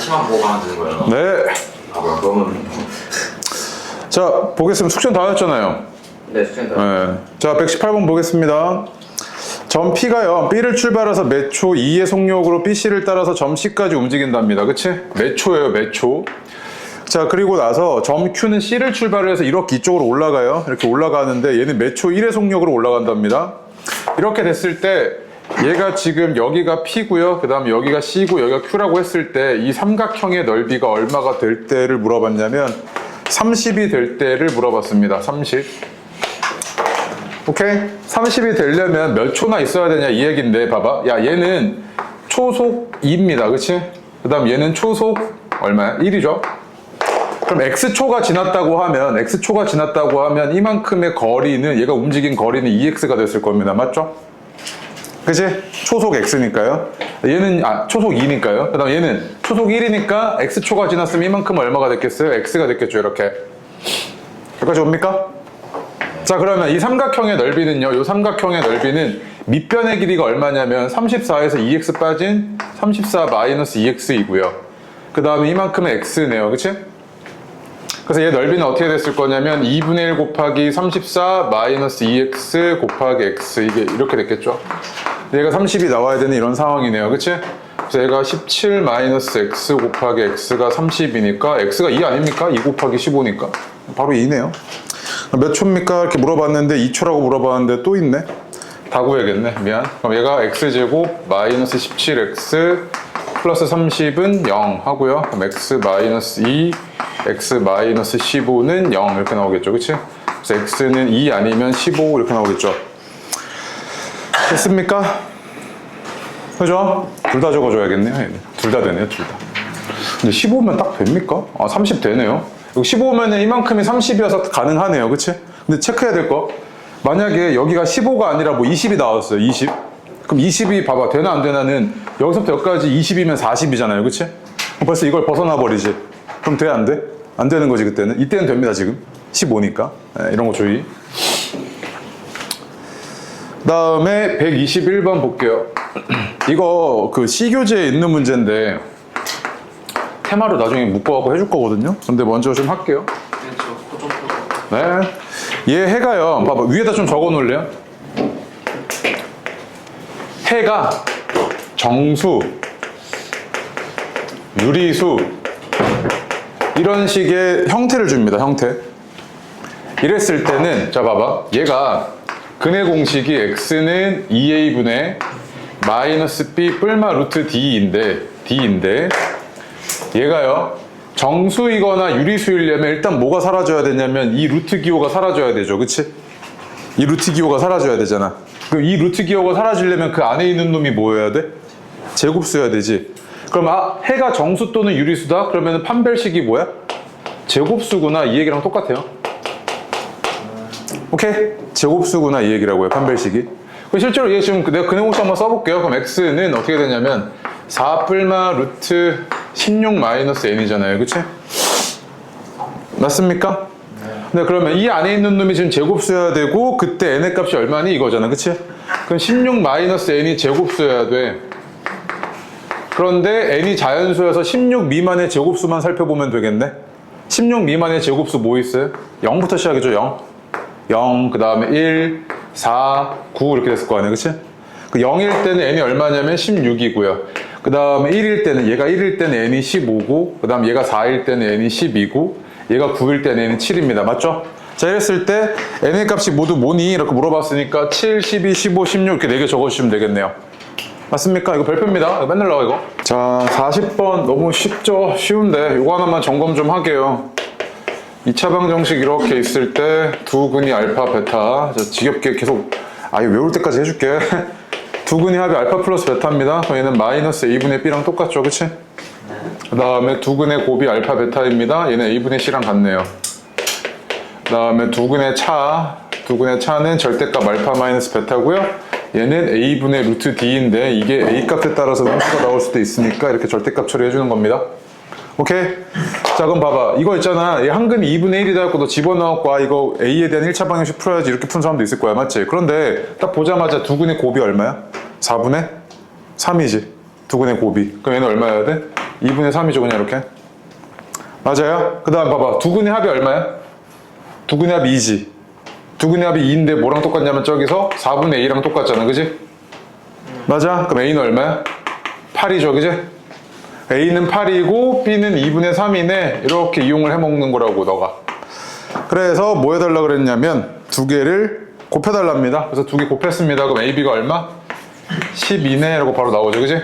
다시만 보고 가면 되는 거예요? 네. 아, 그러면 자, 보겠습니다. 숙제는 다 하였잖아요. 네, 수준다. 네. 자, 118번 보겠습니다. 점 P가요, B를 출발해서 몇 초, E의 속력으로 BC를 따라서 점 C까지 움직인답니다. 그치? 몇 초예요, 몇 초. 자, 그리고 나서 점 Q는 C를 출발을 해서 이렇게 이쪽으로 올라가요. 이렇게 올라가는데 얘는 몇 초 1의 속력으로 올라간답니다. 이렇게 됐을 때 얘가 지금 여기가 P고요. 그 다음에 여기가 C고 여기가 Q라고 했을 때 이 삼각형의 넓이가 얼마가 될 때를 물어봤냐면 30이 될 때를 물어봤습니다. 30. 오케이? 30이 되려면 몇 초나 있어야 되냐 이 얘긴데 봐봐. 야, 얘는 초속 2입니다. 그치? 그 다음 얘는 초속 얼마야? 1이죠? 그럼 x초가 지났다고 하면 이만큼의 거리는, 얘가 움직인 거리는 2x가 됐을 겁니다. 맞죠? 그치? 초속 x니까요. 얘는 초속 2니까요. 그 다음 얘는 초속 1이니까 x초가 지났으면 이만큼 얼마가 됐겠어요? x가 됐겠죠. 이렇게. 여기까지 옵니까? 자, 그러면 이 삼각형의 넓이는요, 이 삼각형의 넓이는 밑변의 길이가 얼마냐면 34에서 2x 빠진 34 마이너스 2x이고요. 그 다음에 이만큼의 x네요. 그치? 그래서 얘 넓이는 어떻게 됐을 거냐면 2분의 1 곱하기 34 마이너스 2x 곱하기 x, 이게 이렇게 됐겠죠. 얘가 30이 나와야 되는 이런 상황이네요. 그치? 그래서 얘가 17 마이너스 x 곱하기 x가 30이니까 x가 2 아닙니까? 2 곱하기 15니까 바로 2네요. 몇 초입니까? 이렇게 물어봤는데 2초라고 물어봤는데 또 있네. 다 구해야겠네. 미안. 그럼 얘가 x제곱 마이너스 17x 플러스 30은 0 하고요. 그럼 x 마이너스 2, x 마이너스 15는 0 이렇게 나오겠죠. 그치? 그래서 x는 2 아니면 15 이렇게 나오겠죠. 됐습니까? 그죠? 둘 다 적어줘야겠네요. 둘 다 되네요. 둘 다. 근데 15면 딱 됩니까? 30 되네요. 15면은 이만큼이 30이어서 가능하네요. 그치? 근데 체크해야 될 거. 만약에 여기가 15가 아니라 뭐 20이 나왔어요. 20. 그럼 20이 봐봐. 되나 안 되나는 여기서부터 여기까지 20이면 40이잖아요. 그치? 벌써 이걸 벗어나 버리지. 그럼 돼? 안 돼? 안 되는 거지 그때는. 이때는 됩니다. 지금. 15니까. 네, 이런 거 주의. 그 다음에 121번 볼게요. 이거 그 C교재에 있는 문제인데 테마로 나중에 묶어갖고 해줄 거거든요. 근데 먼저 좀 할게요. 네. 얘 해가요. 봐봐. 위에다 좀 적어 놓을래요? 해가 정수, 유리수, 이런 식의 형태를 줍니다. 형태. 이랬을 때는, 자, 봐봐. 얘가 근의 공식이 x는 2a분의 마이너스 b 뿔마 루트 d인데, 얘가요, 정수이거나 유리수이려면 일단 뭐가 사라져야 되냐면 이 루트 기호가 사라져야 되죠. 그치? 이 루트 기호가 사라져야 되잖아. 그럼 이 루트 기호가 사라지려면 그 안에 있는 놈이 뭐여야 돼? 제곱수여야 되지. 그럼 해가 정수 또는 유리수다? 그러면 판별식이 뭐야? 제곱수구나, 이 얘기랑 똑같아요. 오케이? 제곱수구나, 이 얘기라고요. 판별식이. 실제로 얘 지금 내가 근의 공식 한번 써볼게요. 그럼 x는 어떻게 되냐면 4 뿔마 루트 16 마이너스 n이잖아요. 그치? 맞습니까? 네. 그러면 이 안에 있는 놈이 지금 제곱수여야 되고 그때 n의 값이 얼마니? 이거잖아. 그치? 그럼 16 마이너스 n이 제곱수여야 돼. 그런데 n이 자연수여서 16 미만의 제곱수만 살펴보면 되겠네. 16 미만의 제곱수 뭐 있어요? 0부터 시작이죠. 0, 그 다음에 1, 4, 9 이렇게 됐을 거 아니에요. 그치? 그 0일 때는 n이 얼마냐면 16이고요. 그 다음에 1일 때는, 얘가 1일 때는 n이 15고, 그 다음 얘가 4일 때는 n이 12고, 얘가 9일 때는 n이 7입니다. 맞죠? 자, 이랬을 때 n의 값이 모두 뭐니? 이렇게 물어봤으니까 7, 12, 15, 16 이렇게 4개 적어주시면 되겠네요. 맞습니까? 이거 별표입니다. 이거 맨날 나와, 이거. 자, 40번 너무 쉽죠? 쉬운데 이거 하나만 점검 좀 하게요. 2차 방정식 이렇게 있을 때 두 근이 알파, 베타. 자, 지겹게 계속 외울 때까지 해줄게. 두 근이 합이 알파 플러스 베타입니다. 그럼 얘는 마이너스 a분의 b랑 똑같죠, 그치? 그 다음에 두 근의 곱이 알파, 베타입니다. 얘는 a분의 c랑 같네요. 그 다음에 두 근의 차는 절대값 알파 마이너스 베타고요. 얘는 a분의 루트 d인데 이게 a 값에 따라서 음수가 나올 수도 있으니까 이렇게 절대값 처리해주는 겁니다. 오케이? 자, 그럼 봐봐. 이거 있잖아. 한 근이 2분의 1이다 했고 너 집어넣었고 이거 a에 대한 1차 방정식 풀어야지 이렇게 푼 사람도 있을 거야. 맞지? 그런데 딱 보자마자 두 근의 곱이 얼마야? 4분의 3이지. 두 근의 곱이. 그럼 얘는 얼마여야 돼? 2분의 3이죠 그냥 이렇게. 맞아요? 그 다음 봐봐. 두근의 합이 얼마야? 두근의 합이 2지. 두근의 합이 2인데 뭐랑 똑같냐면 저기서 4분의 A랑 똑같잖아 그지? 맞아? 그럼 A는 얼마야? 8이죠 그지? A는 8이고 B는 2분의 3이네. 이렇게 이용을 해먹는 거라고 너가. 그래서 뭐 해달라 그랬냐면 두 개를 곱해달랍니다. 그래서 두 개 곱했습니다. 그럼 AB가 얼마? 12네 라고 바로 나오죠 그지?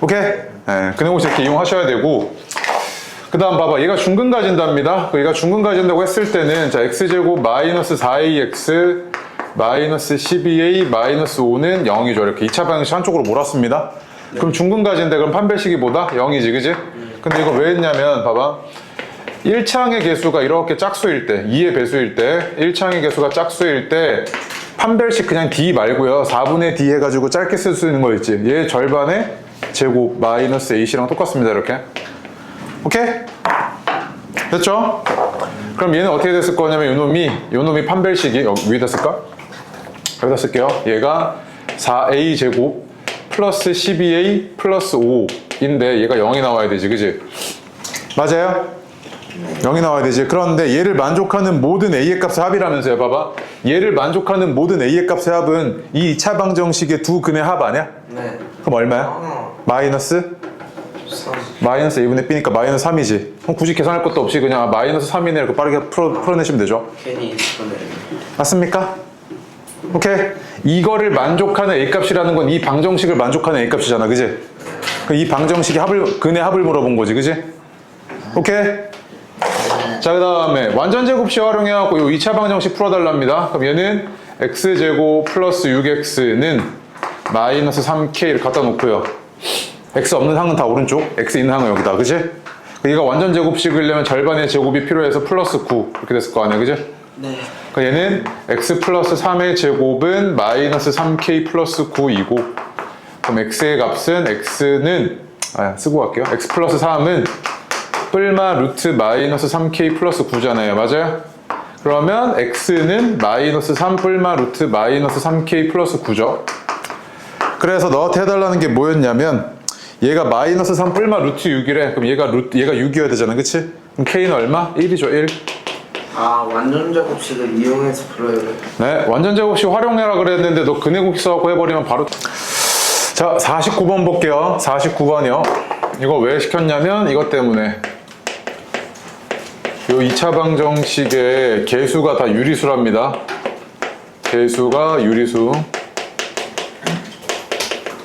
오케이? 네, 그네고시 이렇게 이용하셔야 되고, 그 다음 봐봐. 얘가 중근 가진답니다. 얘가 중근 가진다고 했을 때는 자 x제곱 마이너스 4ax 마이너스 12a 마이너스 5는 0이죠. 이렇게 2차 방정식 한쪽으로 몰았습니다. 네. 그럼 중근 가진데 그럼 판별식이 뭐다? 0이지 그지? 근데 이거 왜 했냐면 봐봐. 1창의 개수가 이렇게 짝수일 때, 2의 배수일 때, 1창의 개수가 짝수일 때 판별식 그냥 d 말고요. 4분의 d 해가지고 짧게 쓸 수 있는 거 있지. 얘 절반의 제곱 마이너스 ac랑 똑같습니다. 이렇게. 오케이? 됐죠? 그럼 얘는 어떻게 됐을 거냐면 요놈이 판별식이 위에다 쓸까? 여기다 쓸게요. 얘가 4a 제곱 플러스 12a 플러스 5인데 얘가 0이 나와야 되지 그지? 맞아요? 0이 나와야 되지. 그런데 얘를 만족하는 모든 a의 값의 합이라면서요. 봐봐. 얘를 만족하는 모든 a의 값의 합은 이 2차 방정식의 두 근의 합 아니야? 네. 그럼 얼마야? 마이너스? 3. 마이너스 2분의 b니까 마이너스 3이지. 그럼 굳이 계산할 것도 없이 그냥 마이너스 3이네 이렇게 빠르게 풀어내시면 되죠. 괜히 있었네. 맞습니까? 오케이. 이거를 만족하는 a값이라는 건 이 방정식을 만족하는 a값이잖아. 그지? 이 방정식의 합을, 근의 합을 물어본 거지. 그지? 오케이. 자, 그 다음에 완전제곱식 활용해갖고 요 2차 방정식 풀어달랍니다. 그럼 얘는 x제곱 플러스 6x는 마이너스 3k를 갖다 놓고요. x 없는 항은 다 오른쪽, x 있는 항은 여기다. 그지? 얘가 완전제곱식이려면 절반의 제곱이 필요해서 플러스 9 이렇게 됐을 거 아니야. 그지? 네. 그러니까 얘는 x 플러스 3의 제곱은 마이너스 3k 플러스 9이고, 그럼 x의 값은 x는 쓰고 갈게요. x 플러스 3은 뿔마 루트 마이너스 3k 플러스 9잖아요. 맞아요? 그러면 x는 마이너스 3 뿔마 루트 마이너스 3k 플러스 9죠. 그래서 너한테 해달라는 게 뭐였냐면 얘가 마이너스 3 뿔마 루트 6이래. 그럼 얘가 6이어야 되잖아. 그치? 그럼 k는 얼마? 1이죠. 1. 아, 완전제곱식을 이용해서 풀어야 돼. 네, 완전제곱식 활용해라 그랬는데 너 근해곱식 써갖고 해버리면 바로. 자, 49번 볼게요. 49번이요. 이거 왜 시켰냐면 이것 때문에 요 2차 방정식의 개수가 다 유리수랍니다. 개수가 유리수.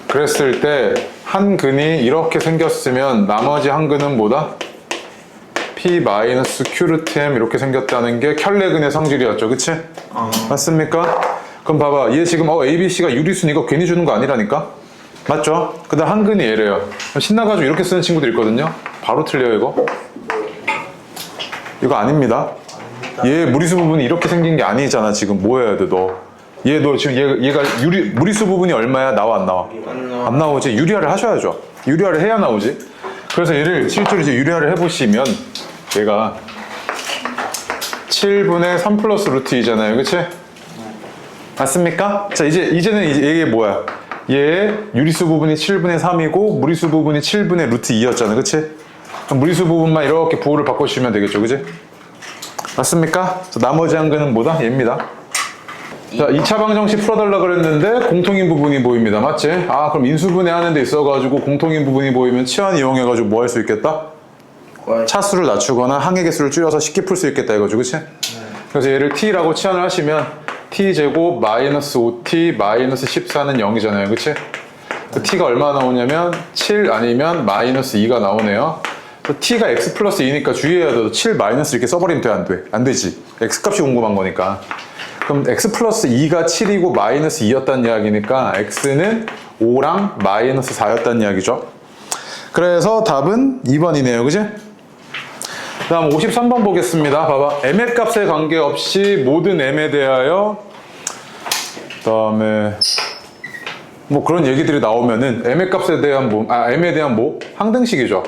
그랬을 때 한 근이 이렇게 생겼으면 나머지 한 근은 뭐다? P-Q루트 M 이렇게 생겼다는 게 켤레근의 성질이었죠. 그치? 맞습니까? 그럼 봐봐. 얘 지금 ABC가 유리수는 이거 괜히 주는 거 아니라니까? 맞죠? 그 다음 한 근이 얘래요. 신나가지고 이렇게 쓰는 친구들 있거든요. 바로 틀려요 이거. 이거 아닙니다. 얘 무리수 부분이 이렇게 생긴 게 아니잖아. 지금 뭐 해야 돼 너? 너 지금 얘가 무리수 부분이 얼마야? 나와 안 나와? 안 나오지. 유리화를 하셔야죠. 유리화를 해야 나오지. 그래서 얘를 실제로 이제 유리화를 해보시면 얘가 7분의 3 플러스 루트 2잖아요. 그치? 맞습니까? 자, 이제는 이게 뭐야? 얘 유리수 부분이 7분의 3이고 무리수 부분이 7분의 루트 2였잖아. 그치? 그럼 무리수 부분만 이렇게 부호를 바꿔주시면 되겠죠. 그치? 맞습니까? 자, 나머지 한 근은 뭐다? 얘입니다. 자, 2차 방정식 풀어달라 그랬는데 공통인 부분이 보입니다. 맞지? 그럼 인수분해 하는 데 있어가지고 공통인 부분이 보이면 치환 이용해가지고 뭐 할 수 있겠다? 차수를 낮추거나 항의 개수를 줄여서 쉽게 풀 수 있겠다 이거죠. 그치? 그래서 얘를 t라고 치환을 하시면 t제곱 마이너스 5t 마이너스 14는 0이잖아요. 그치? 그 t가 얼마 나오냐면 7 아니면 마이너스 2가 나오네요. t가 x 플러스 2니까 주의해야 돼. 7 마이너스 이렇게 써버리면 돼? 안 돼? 안 되지. x 값이 궁금한 거니까. 그럼 x 플러스 2가 7이고 마이너스 2였다는 이야기니까 x는 5랑 마이너스 4였다는 이야기죠. 그래서 답은 2번이네요. 그지? 그 다음 53번 보겠습니다. 봐봐. m의 값에 관계없이 모든 m에 대하여 그 다음에 뭐 그런 얘기들이 나오면은 m의 값에 대한 m에 대한 항등식이죠.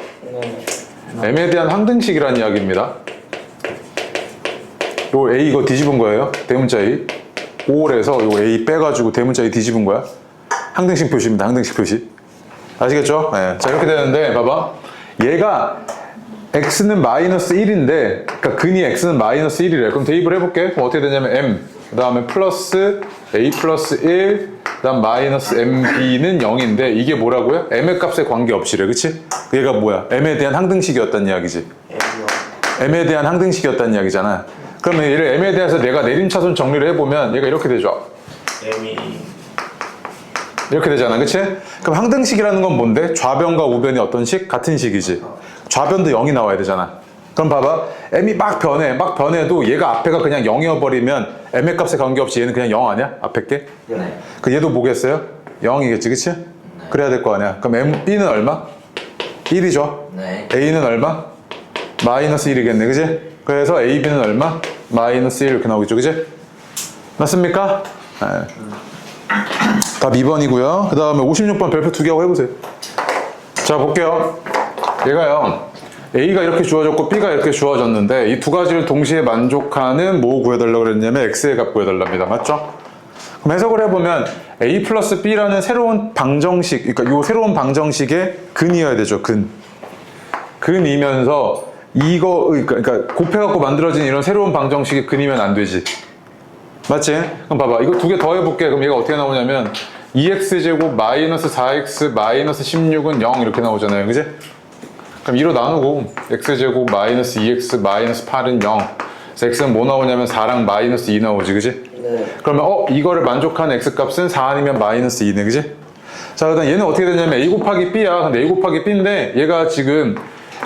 m에 대한 항등식이라는 이야기입니다. 요 a 이거 뒤집은 거예요. 대문자 a. 5홀에서 요 a 빼가지고 대문자 a 뒤집은 거야. 항등식 표시입니다. 항등식 표시. 아시겠죠? 네. 자, 이렇게 되는데 봐봐. 얘가 x는 마이너스 1인데 그러니까 근이 x는 마이너스 1이래. 그럼 대입을 해볼게. 그럼 어떻게 되냐면 m 그 다음에 플러스 a 플러스 1 그 다음 마이너스 mb는 0인데 이게 뭐라고요? m의 값에 관계없이래. 그치? 얘가 뭐야? m에 대한 항등식이었단 이야기지. m에 대한 항등식이었단 이야기잖아. 그러면 얘를 m에 대해서 내가 내림차순 정리를 해보면 얘가 이렇게 되죠. m이 이렇게 되잖아. 그치? 그럼 항등식이라는 건 뭔데? 좌변과 우변이 어떤 식? 같은 식이지. 좌변도 0이 나와야 되잖아. 그럼 봐봐. m이 막 변해. 막 변해도 얘가 앞에가 그냥 0이어버리면 m의 값에 관계없이 얘는 그냥 0 아니야? 앞에 게? 네. 그 얘도 뭐겠어요? 0이겠지. 그치? 그래야 될 거 아니야. 그럼 m, b는 얼마? 1이죠. 네. a는 얼마? 마이너스 1이겠네. 그치? 그래서 a, b는 얼마? 마이너스 1 이렇게 나오겠죠. 그치? 맞습니까? 네. 답 2번이고요. 그 다음에 56번 별표 2개 하고 해보세요. 자, 볼게요. 얘가요. A가 이렇게 주어졌고 B가 이렇게 주어졌는데 이 두 가지를 동시에 만족하는 뭐 구해달라고 그랬냐면 X의 값 구해달랍니다. 맞죠? 그럼 해석을 해보면 A 플러스 B라는 새로운 방정식, 그러니까 이 새로운 방정식의 근이어야 되죠. 근이면서 이거, 그러니까 곱해갖고 만들어진 이런 새로운 방정식의 근이면 안 되지. 맞지? 그럼 봐봐. 이거 두 개 더 해볼게. 그럼 얘가 어떻게 나오냐면 2x제곱 마이너스 4x 마이너스 16은 0 이렇게 나오잖아요. 그지? 그럼 2로 나누고 x제곱 마이너스 2x 마이너스 8은 0. 그래서 x는 뭐 나오냐면 4랑 마이너스 2 나오지. 그지? 네. 그러면 이거를 만족하는 x값은 4 아니면 마이너스 2네. 그지? 자, 그다음 얘는 어떻게 되냐면 a 곱하기 b야. 근데 a 곱하기 b인데 얘가 지금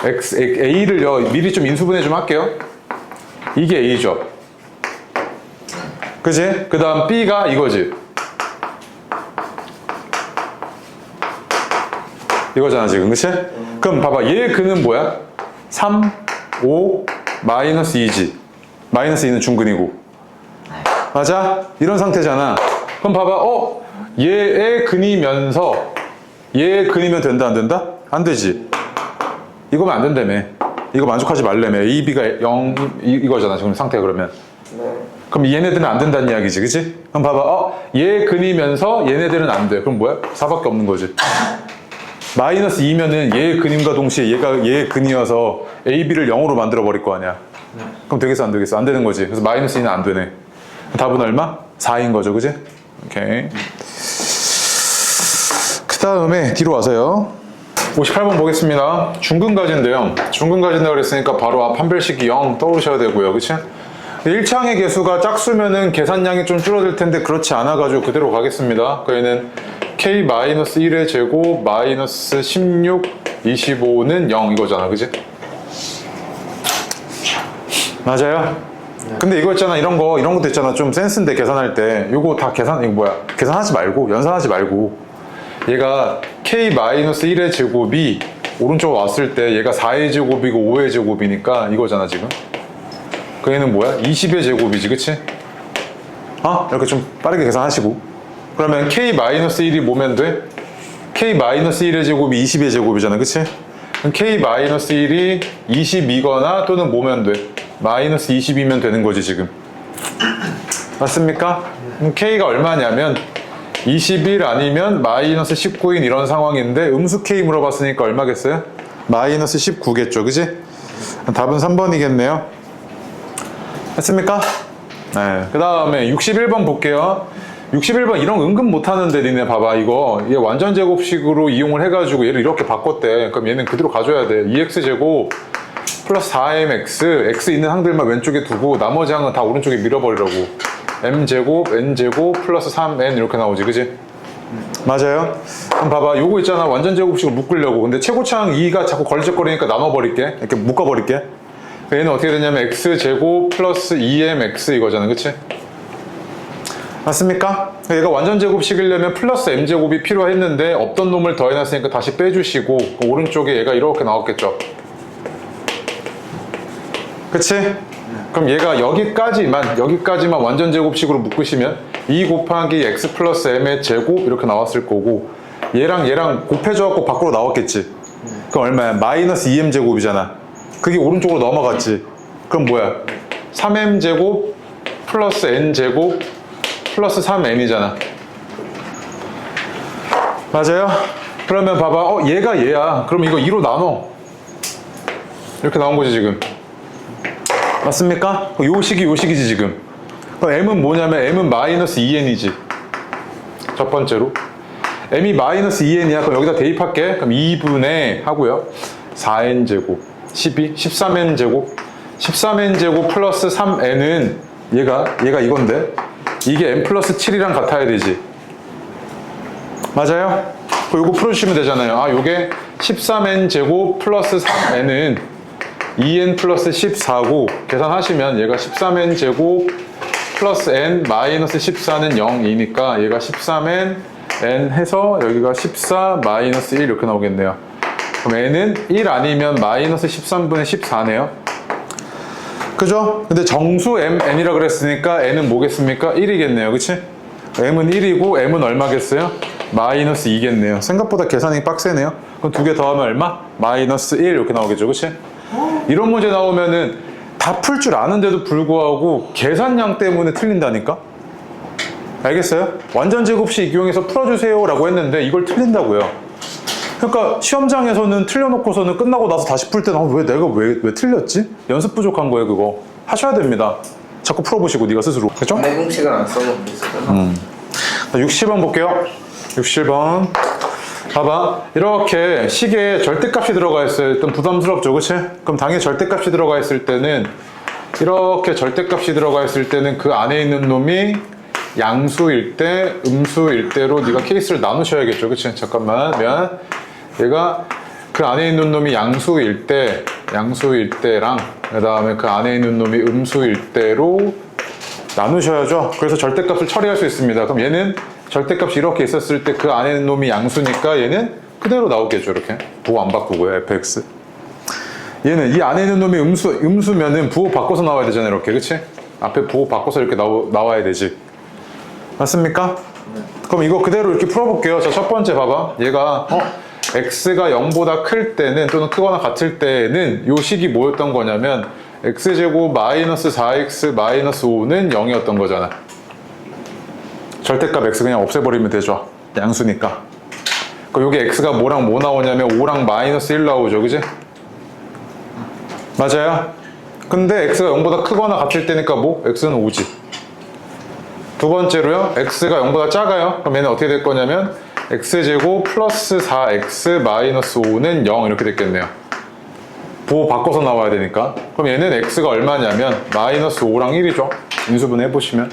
a를요 미리 좀 인수분해 좀 할게요. 이게 a죠. 그치? 그 다음 B가 이거지. 이거잖아 지금. 그치? 그럼 봐봐. 얘의 근은 뭐야? 3, 5, 마이너스 2지. 마이너스 2는 중근이고. 맞아? 이런 상태잖아. 그럼 봐봐. 얘의 근이면서 얘의 근이면 된다 안 된다? 안 되지. 이거면 안 된다며. 이거 만족하지 말라며. A, B가 0 이거잖아 지금 상태가. 그러면 그럼 얘네들은 안 된다는 이야기지. 그치? 그럼 봐봐. 얘 근이면서 얘네들은 안 돼. 그럼 뭐야? 4밖에 없는 거지. 마이너스 2면은 얘의 근임과 동시에 얘가 얘의 근이어서 A, B를 0으로 만들어 버릴 거 아니야. 그럼 되겠어 안 되겠어? 안 되는 거지. 그래서 마이너스 2는 안 되네. 답은 얼마? 4인 거죠. 그치? 오케이. 그 다음에 뒤로 와서요. 58번 보겠습니다. 중근가지인데요. 중근가지인다고 그랬으니까 바로 앞 판별식이 0 떠오르셔야 되고요. 그치? 1창의 개수가 짝수면은 계산량이 좀 줄어들 텐데 그렇지 않아가지고 그대로 가겠습니다. 그에는 k-1의 제곱 마이너스 16, 25는 0 이거잖아. 그지? 맞아요? 근데 이거 있잖아. 이런 것도 있잖아. 좀 센스인데 계산할 때. 이거 다 이거 뭐야? 계산하지 말고, 연산하지 말고. 얘가 k-1의 제곱이 오른쪽으로 왔을 때 얘가 4의 제곱이고 5의 제곱이니까 이거잖아, 지금. 그 얘는 뭐야? 20의 제곱이지, 그치? 이렇게 좀 빠르게 계산하시고. 그러면 k-1이 뭐면 돼? k-1의 제곱이 20의 제곱이잖아, 그치? 그럼 k-1이 20이거나 또는 뭐면 돼? 마이너스 20이면 되는 거지, 지금. 맞습니까? 그럼 k가 얼마냐면 21 아니면 마이너스 19인 이런 상황인데 음수 k 물어봤으니까 얼마겠어요? 마이너스 19겠죠, 그치? 답은 3번이겠네요. 했습니까? 네. 그 다음에 61번 볼게요. 61번 이런 은근 못하는데 니네 봐봐. 이거 얘 완전 제곱식으로 이용을 해가지고 얘를 이렇게 바꿨대. 그럼 얘는 그대로 가져야 돼. 2x제곱 플러스 4mx x 있는 항들만 왼쪽에 두고 나머지 항은 다 오른쪽에 밀어버리라고. m제곱 n제곱 플러스 3n 이렇게 나오지. 그지? 맞아요? 그럼 봐봐. 요거 있잖아. 완전 제곱식으로 묶으려고. 근데 최고차항 2가 자꾸 걸리적거리니까 나눠버릴게. 이렇게 묶어버릴게. 얘는 어떻게 되냐면 x제곱 플러스 2mx 이거잖아. 그치? 맞습니까? 얘가 완전 제곱식이려면 플러스 m제곱이 필요했는데 없던 놈을 더해놨으니까 다시 빼주시고 오른쪽에 얘가 이렇게 나왔겠죠. 그치? 그럼 얘가 여기까지만 완전 제곱식으로 묶으시면 2 곱하기 x 플러스 m의 제곱 이렇게 나왔을 거고 얘랑 곱해줘갖고 밖으로 나왔겠지. 그럼 얼마야? 마이너스 2m 제곱이잖아. 그게 오른쪽으로 넘어갔지. 그럼 뭐야? 3m제곱 플러스 n제곱 플러스 3n이잖아. 맞아요? 그러면 봐봐. 얘가 얘야. 그럼 이거 2로 나눠. 이렇게 나온 거지 지금. 맞습니까? 요 식이지 지금. 그럼 m은 뭐냐면 m은 마이너스 2n이지. 첫 번째로 m이 마이너스 2n이야. 그럼 여기다 대입할게. 그럼 2분의 하고요 4n 제곱 12 13n 제곱 13n 제곱 플러스 3n은 얘가 이건데 이게 n 플러스 7이랑 같아야 되지. 맞아요? 이거 풀어주시면 되잖아요. 아, 요게 13n 제곱 플러스 3n은 2n 플러스 14고 계산하시면 얘가 13n 제곱 플러스 n 마이너스 14는 0이니까 얘가 13n n 해서 여기가 14 마이너스 1 이렇게 나오겠네요. 그럼 n은 1 아니면 마이너스 13분의 14네요. 그죠? 근데 정수 mn이라 그랬으니까 n은 뭐겠습니까? 1이겠네요. 그치? m은 1이고 m은 얼마겠어요? 마이너스 2겠네요. 생각보다 계산이 빡세네요. 그럼 두 개 더하면 얼마? 마이너스 1 이렇게 나오겠죠. 그치? 이런 문제 나오면은 다 풀 줄 아는데도 불구하고 계산량 때문에 틀린다니까? 알겠어요? 완전 제곱식 이용해서 풀어주세요 라고 했는데 이걸 틀린다고요. 그러니까 시험장에서는 틀려놓고서는 끝나고 나서 다시 풀 때는 왜 내가 왜 틀렸지? 연습 부족한 거예요. 그거 하셔야 됩니다. 자꾸 풀어보시고 네가 스스로. 그렇죠? 내 공식을 안 써놓고 있었잖아. 60번 볼게요. 60번 봐봐. 이렇게 식에 절대값이 들어가 있어요. 일단 부담스럽죠. 그치? 그럼 당연히 절대값이 들어가 있을 때는 이렇게 절대값이 들어가 있을 때는 그 안에 있는 놈이 양수일 때, 음수일 때로 네가 케이스를 나누셔야겠죠. 그치? 잠깐만. 미안. 얘가 그 안에 있는 놈이 양수일 때랑 그 다음에 그 안에 있는 놈이 음수일 때로 나누셔야죠. 그래서 절대값을 처리할 수 있습니다. 그럼 얘는 절대값이 이렇게 있었을 때 그 안에 있는 놈이 양수니까 얘는 그대로 나오겠죠. 이렇게 부호 안 바꾸고요. fx. 얘는 이 안에 있는 놈이 음수면은 부호 바꿔서 나와야 되잖아요. 이렇게. 그치? 앞에 부호 바꿔서 이렇게 나와야 되지. 맞습니까? 그럼 이거 그대로 이렇게 풀어볼게요. 자, 첫 번째 봐봐. 얘가 x가 0보다 클 때는 또는 크거나 같을 때는 요 식이 뭐였던 거냐면 x제곱 마이너스 4x 마이너스 5는 0이었던 거잖아. 절대값 x 그냥 없애버리면 되죠. 양수니까. 그럼 여기 x가 뭐랑 뭐 나오냐면 5랑 마이너스 1 나오죠. 그지? 맞아요? 근데 x가 0보다 크거나 같을 때니까 뭐? x는 5지. 두 번째로요. x가 0보다 작아요. 그럼 얘는 어떻게 될 거냐면 x제곱 플러스 4x 마이너스 5는 0 이렇게 됐겠네요. 부호 바꿔서 나와야 되니까. 그럼 얘는 x가 얼마냐면 마이너스 5랑 1이죠. 인수분 해보시면.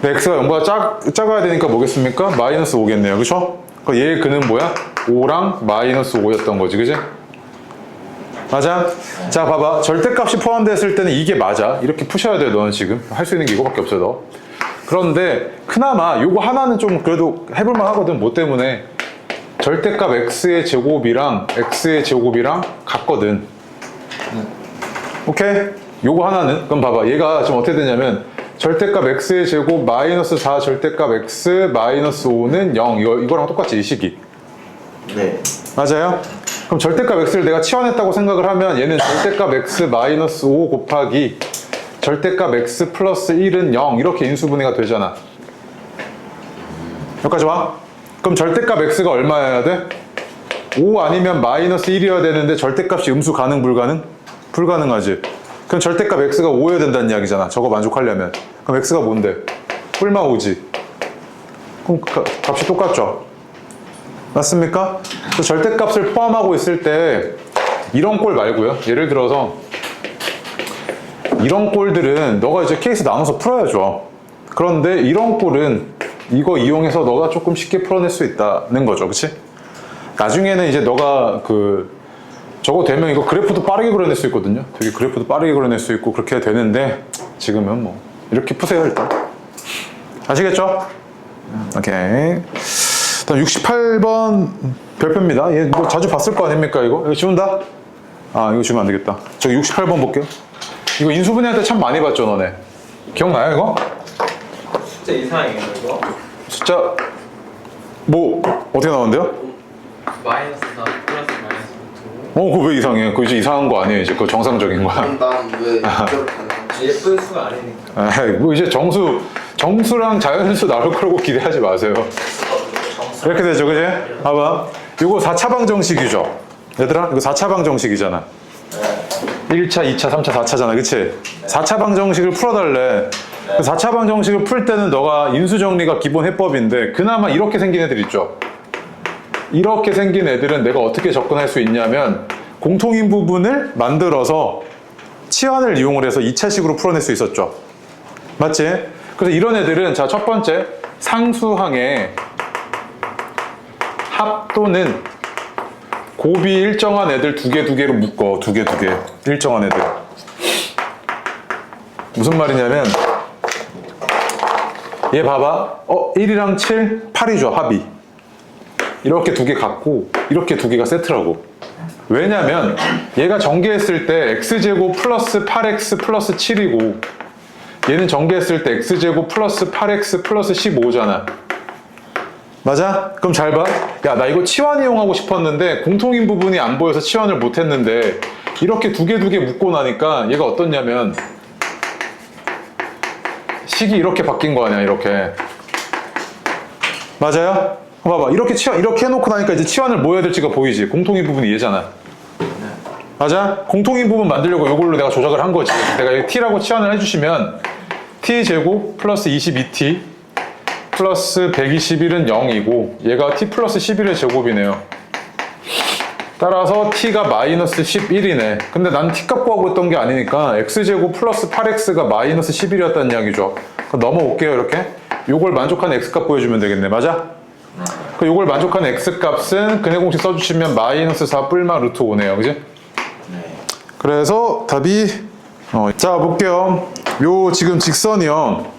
근데 x가 0보다 작아야 되니까 뭐겠습니까? 마이너스 5겠네요. 그쵸? 그럼 얘의 근은 뭐야? 5랑 마이너스 5였던 거지. 그지? 맞아? 자, 봐봐. 절대값이 포함됐을 때는 이게 맞아. 이렇게 푸셔야 돼. 너는 지금. 할 수 있는 게 이거밖에 없어, 너. 그런데 그나마 요거 하나는 좀 그래도 해볼만 하거든. 뭐 때문에? 절대값 x의 제곱이랑 x의 제곱이랑 같거든. 오케이? 요거 하나는. 그럼 봐봐. 얘가 지금 어떻게 되냐면 절대값 x의 제곱 마이너스 4 절대값 x 마이너스 5는 0 이거랑 똑같지. 이 식이. 네. 맞아요? 그럼 절대값 x를 내가 치환했다고 생각을 하면 얘는 절대값 x 마이너스 5 곱하기 절대값 x 플러스 1은 0 이렇게 인수분해가 되잖아. 여기까지 와? 그럼 절대값 x가 얼마여야 돼? 5 아니면 마이너스 1이어야 되는데 절대값이 음수 가능 불가능? 불가능하지. 그럼 절대값 x가 5여야 된다는 이야기잖아. 저거 만족하려면. 그럼 x가 뭔데? 뿔마 5지. 그럼 값이 똑같죠? 맞습니까? 그 절대값을 포함하고 있을 때 이런 꼴 말고요. 예를 들어서 이런 꼴들은 너가 이제 케이스 나눠서 풀어야죠. 그런데 이런 꼴은 이거 이용해서 너가 조금 쉽게 풀어낼 수 있다는 거죠. 그치? 나중에는 이제 너가 저거 되면 이거 그래프도 빠르게 그려낼 수 있거든요. 되게 그래프도 빠르게 그려낼 수 있고 그렇게 되는데 지금은 뭐 이렇게 푸세요. 일단 아시겠죠? 오케이. 다음 68번 별표입니다. 얘 뭐 자주 봤을 거 아닙니까? 이거 지운다? 아, 이거 주면 안 되겠다. 저기 68번 볼게요. 이거 인수분해할 때 참 많이 봤죠, 너네. 기억나요, 이거? 숫자 이상이에요, 이거? 숫자 뭐 어떻게 나오는데요? 마이너스 4 플러스 마이너스 2. 그거 왜 이상해? 그거 이제 이상한 거 아니에요. 이제 그거 정상적인 거야. 그럼 난왜 이렇게 하는 거지? 예쁜 수가 아니니까. 에이, 뭐 이제 정수랑 자연수 나올 거라고 기대하지 마세요. 이렇게 되죠, 그지? 봐봐. 이거 4차방 정식이죠. 얘들아, 이거 4차방 정식이잖아. 1차, 2차, 3차, 4차잖아. 그치? 4차 방정식을 풀어달래. 그 4차 방정식을 풀 때는 너가 인수정리가 기본 해법인데 그나마 이렇게 생긴 애들 있죠. 이렇게 생긴 애들은 내가 어떻게 접근할 수 있냐면 공통인 부분을 만들어서 치환을 이용을 해서 2차식으로 풀어낼 수 있었죠. 맞지? 그래서 이런 애들은 자, 첫 번째 상수항의 합도는 곱이 일정한 애들 두 개로 묶어. 두 개. 일정한 애들. 무슨 말이냐면 얘 봐봐. 1이랑 7, 8이죠. 합이. 이렇게 두 개 갖고 이렇게 두 개가 세트라고. 왜냐면 얘가 전개했을 때 x제곱 플러스 8x 플러스 7이고 얘는 전개했을 때 x제곱 플러스 8x 플러스 15잖아. 맞아? 그럼 잘 봐. 야, 나 이거 치환 이용하고 싶었는데 공통인 부분이 안 보여서 치환을 못했는데 이렇게 두 개 묶고 나니까 얘가 어떻냐면 식이 이렇게 바뀐 거 아니야, 이렇게. 맞아요? 봐봐. 이렇게 해놓고 나니까 이제 치환을 뭐 해야 될지가 보이지. 공통인 부분이 얘잖아. 맞아? 공통인 부분 만들려고 이걸로 내가 조작을 한 거지. 내가 이 t라고 치환을 해주시면 t제곱 플러스 22t 플러스 121은 0이고 얘가 t 플러스 11의 제곱이네요. 따라서 t가 마이너스 11이네. 근데 난 t 값 구하고 있던 게 아니니까 x제곱 플러스 8x가 마이너스 11이었다는 이야기죠. 그럼 넘어올게요. 이렇게 요걸 만족하는 x값 구해주면 되겠네. 맞아? 그 요걸 만족하는 x값은 근해 공식 써주시면 마이너스 4 뿔마 루트 5네요. 그지? 그래서 답이 자 볼게요. 요 지금 직선이요.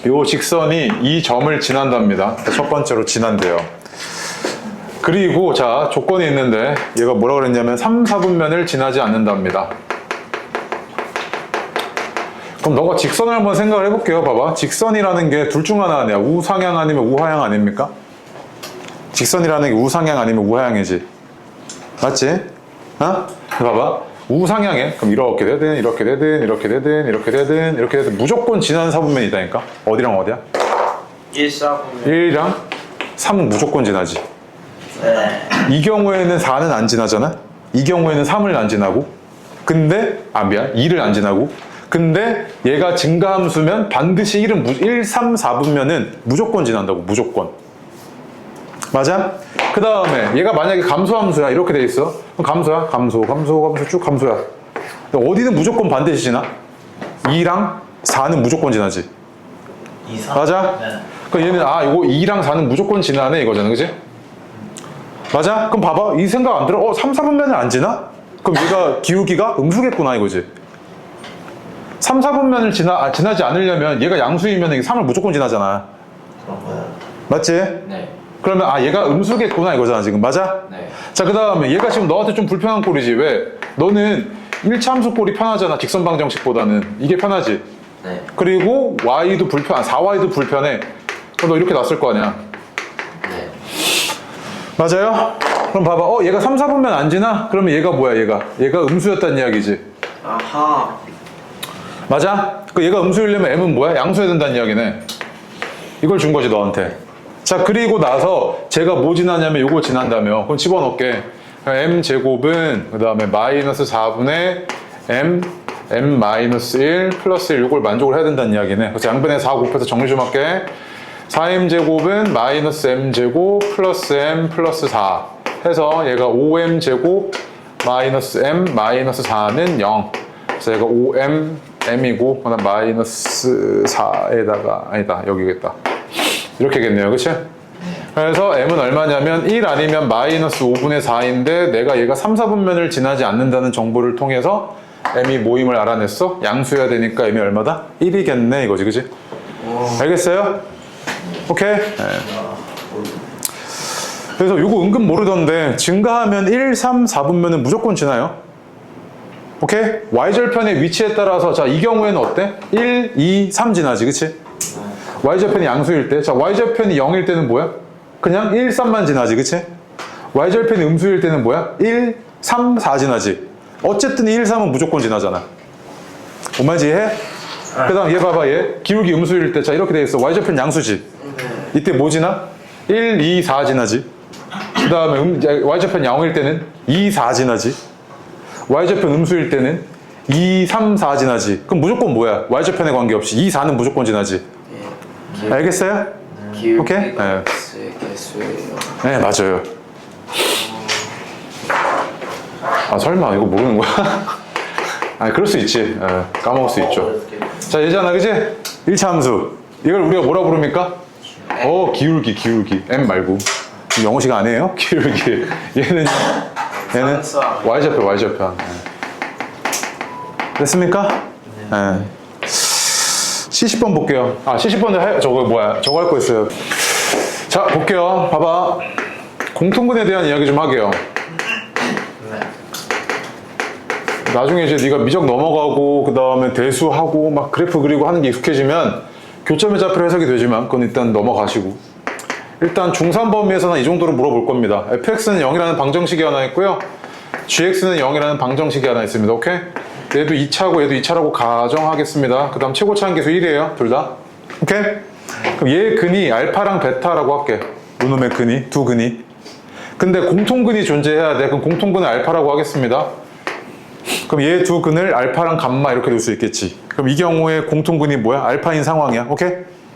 요 직선이 이 점을 지난답니다. 첫 번째로 지난대요. 그리고 자 조건이 있는데 얘가 뭐라 그랬냐면 3, 4분면을 지나지 않는답니다. 그럼 너가 직선을 한번 생각을 해볼게요. 봐봐. 직선이라는 게 둘 중 하나 아니야. 우상향 아니면 우하향 아닙니까? 직선이라는 게 우상향 아니면 우하향이지. 맞지? 봐봐. 우상향에 그럼 이렇게 되든 이렇게 되든 이렇게 되든 이렇게 되든 이렇게 되든 무조건 지나는 사분면이 있다니까. 어디랑 어디야? 1, 4분면 1이랑 3은 무조건 지나지. 이 경우에는 4는 안 지나잖아. 이 경우에는 3을 안 지나고 근데 미안 2를 안 지나고 근데 얘가 증가함수면 반드시 1, 3, 4분면은 무조건 지난다고. 무조건. 맞아? 그 다음에 얘가 만약에 감소함수야. 이렇게 돼 있어. 그럼 감소야. 감소 쭉 감소야. 어디는 무조건 반드시 지나? 2랑 4는 무조건 지나지. 2, 3? 맞아? 네. 그럼 얘는 이거 2랑 4는 무조건 지나네 이거잖아. 그지? 맞아? 그럼 봐봐. 이 생각 안 들어? 3, 4분면을 안 지나? 그럼 얘가 기울기가 음수겠구나 이거지. 3, 4분면을 지나지 않으려면 얘가 양수이면 3을 무조건 지나잖아. 그런 거야. 맞지? 네. 그러면 얘가 음수겠구나 이거잖아 지금. 맞아? 네. 자, 그 다음에 얘가 지금 너한테 좀 불편한 꼴이지. 왜? 너는 1차 함수 꼴이 편하잖아. 직선 방정식보다는. 이게 편하지. 네. 그리고 y도 4y도 불편해. 그럼 너 이렇게 놨을 거 아니야. 네. 맞아요? 그럼 봐봐. 얘가 3, 4분면 안 지나? 그러면 얘가 뭐야 얘가 음수였다는 이야기지. 아하. 맞아? 그 얘가 음수이려면 m은 뭐야? 양수해야 된다는 이야기네. 이걸 준 거지 너한테. 자, 그리고 나서 제가 뭐 지나냐면 요거 지난다며. 그럼 집어넣을게. m제곱은 그 다음에 마이너스 4분의 m 마이너스 1 플러스 1 요걸 만족을 해야 된다는 이야기네. 그래서 양변에 4 곱해서 정리 좀 할게. 4m제곱은 마이너스 m제곱 플러스 m 플러스 4 해서 얘가 5m제곱 마이너스 m 마이너스 4는 0. 그래서 얘가 5m m이고 그다음 마이너스 4에다가 아니다 여기겠다. 이렇게겠네요. 그치? 그래서 m은 얼마냐면 1 아니면 마이너스 5분의 4인데 내가 얘가 3, 4분면을 지나지 않는다는 정보를 통해서 m이 모임을 알아냈어. 양수여야 되니까 m이 얼마다? 1이겠네 이거지. 그치? 알겠어요? 오케이? 네. 그래서 요거 은근 모르던데 증가하면 1, 3, 4분면은 무조건 지나요. 오케이? y절편의 위치에 따라서 자, 이 경우에는 어때? 1, 2, 3 지나지. 그치? y절편이 양수일 때, 자, y절편이 0일 때는 뭐야? 그냥 1, 3만 지나지. 그치? y절편이 음수일 때는 뭐야? 1, 3, 4 지나지. 어쨌든 1, 3은 무조건 지나잖아. 뭔 말인지 이해해? 그 다음 얘 봐봐. 얘 기울기 음수일 때, 자, 이렇게 돼 있어. y절편 양수지. 이때 뭐 지나? 1, 2, 4 지나지. 그 다음에 y절편 0일 때는 2, 4 지나지. y좌편 음수일 때는 2, 3, 4 지나지. 그럼 무조건 뭐야? y좌편에 관계없이 2, 4는 무조건 지나지. 알겠어요? 오케이? 기울기가 네. x의 개수예요. 네, 맞아요. 아, 설마 이거 모르는 거야? 아, 그럴 수 있지. 까먹을 수 있죠. 자, 얘잖아, 그지? 1차 함수. 이걸 우리가 뭐라 부릅니까? 기울기. M 말고. 영어 시간 아니에요? 기울기. 얘는 y좌편. 됐습니까? 네. 70번 볼게요. 70번에 저거 할 거 있어요. 자, 볼게요. 봐봐. 공통근에 대한 이야기 좀 하게요. 나중에 이제 네가 미적 넘어가고 그 다음에 대수하고 막 그래프 그리고 하는 게 익숙해지면 교점의 좌표로 해석이 되지만 그건 일단 넘어가시고, 일단 중3 범위에서는 이 정도로 물어볼 겁니다. fx는 0이라는 방정식이 하나 있고요, gx는 0이라는 방정식이 하나 있습니다. 오케이? 얘도 2차고 얘도 2차라고 가정하겠습니다. 그 다음 최고차 함계수 1이에요 둘 다. 오케이? 그럼 얘 근이 알파랑 베타라고 할게. 요놈의 근이, 두 근이. 근데 공통근이 존재해야 돼. 그럼 공통근을 알파라고 하겠습니다. 그럼 얘 두 근을 알파랑 감마 이렇게 놓을 수 있겠지. 그럼 이 경우에 공통근이 뭐야? 알파인 상황이야. 오케이?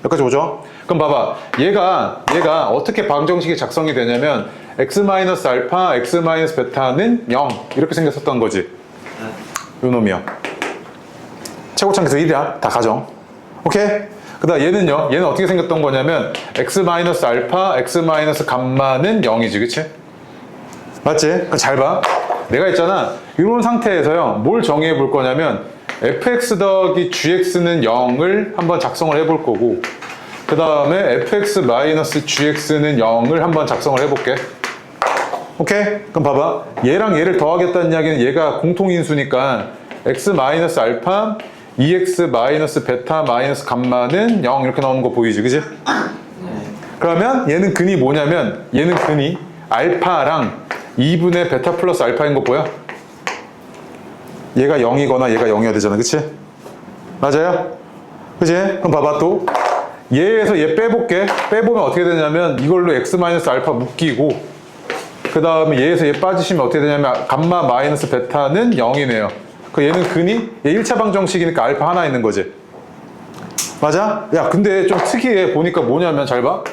여기까지 오죠? 그럼 봐봐. 얘가 어떻게 방정식이 작성이 되냐면 x-알파, x-베타는 0 이렇게 생겼었던 거지. 요 놈이요. 최고차항계수 1이야. 다 가정. 오케이? 그 다음 얘는요. 얘는 어떻게 생겼던 거냐면 x-알파, x-감마는 0이지. 그치? 맞지? 그럼 잘 봐. 내가 했잖아. 이런 상태에서요. 뭘 정의해 볼 거냐면 fx 더하기 gx는 0을 한번 작성을 해볼 거고, 그 다음에 fx-gx는 0을 한번 작성을 해볼게. 오케이? 그럼 봐봐. 얘랑 얘를 더하겠다는 이야기는 얘가 공통인수니까 x-알파, 2x-베타-감마는 0 이렇게 나오는 거 보이지? 그지? 그러면 얘는 근이 뭐냐면 얘는 근이 알파랑 2분의 베타 플러스 알파인 거 보여? 얘가 0이거나 얘가 0이어야 되잖아. 그치? 맞아요? 그치? 그럼 봐봐 또 얘에서 얘 빼볼게. 빼보면 어떻게 되냐면 이걸로 x-알파 묶이고, 그 다음에 얘에서 얘 빠지시면 어떻게 되냐면 감마 마이너스 베타는 0이네요. 그 얘는 근이 얘 1차 방정식이니까 알파 하나 있는 거지. 맞아? 야, 근데 좀 특이해. 보니까 뭐냐면 잘 봐.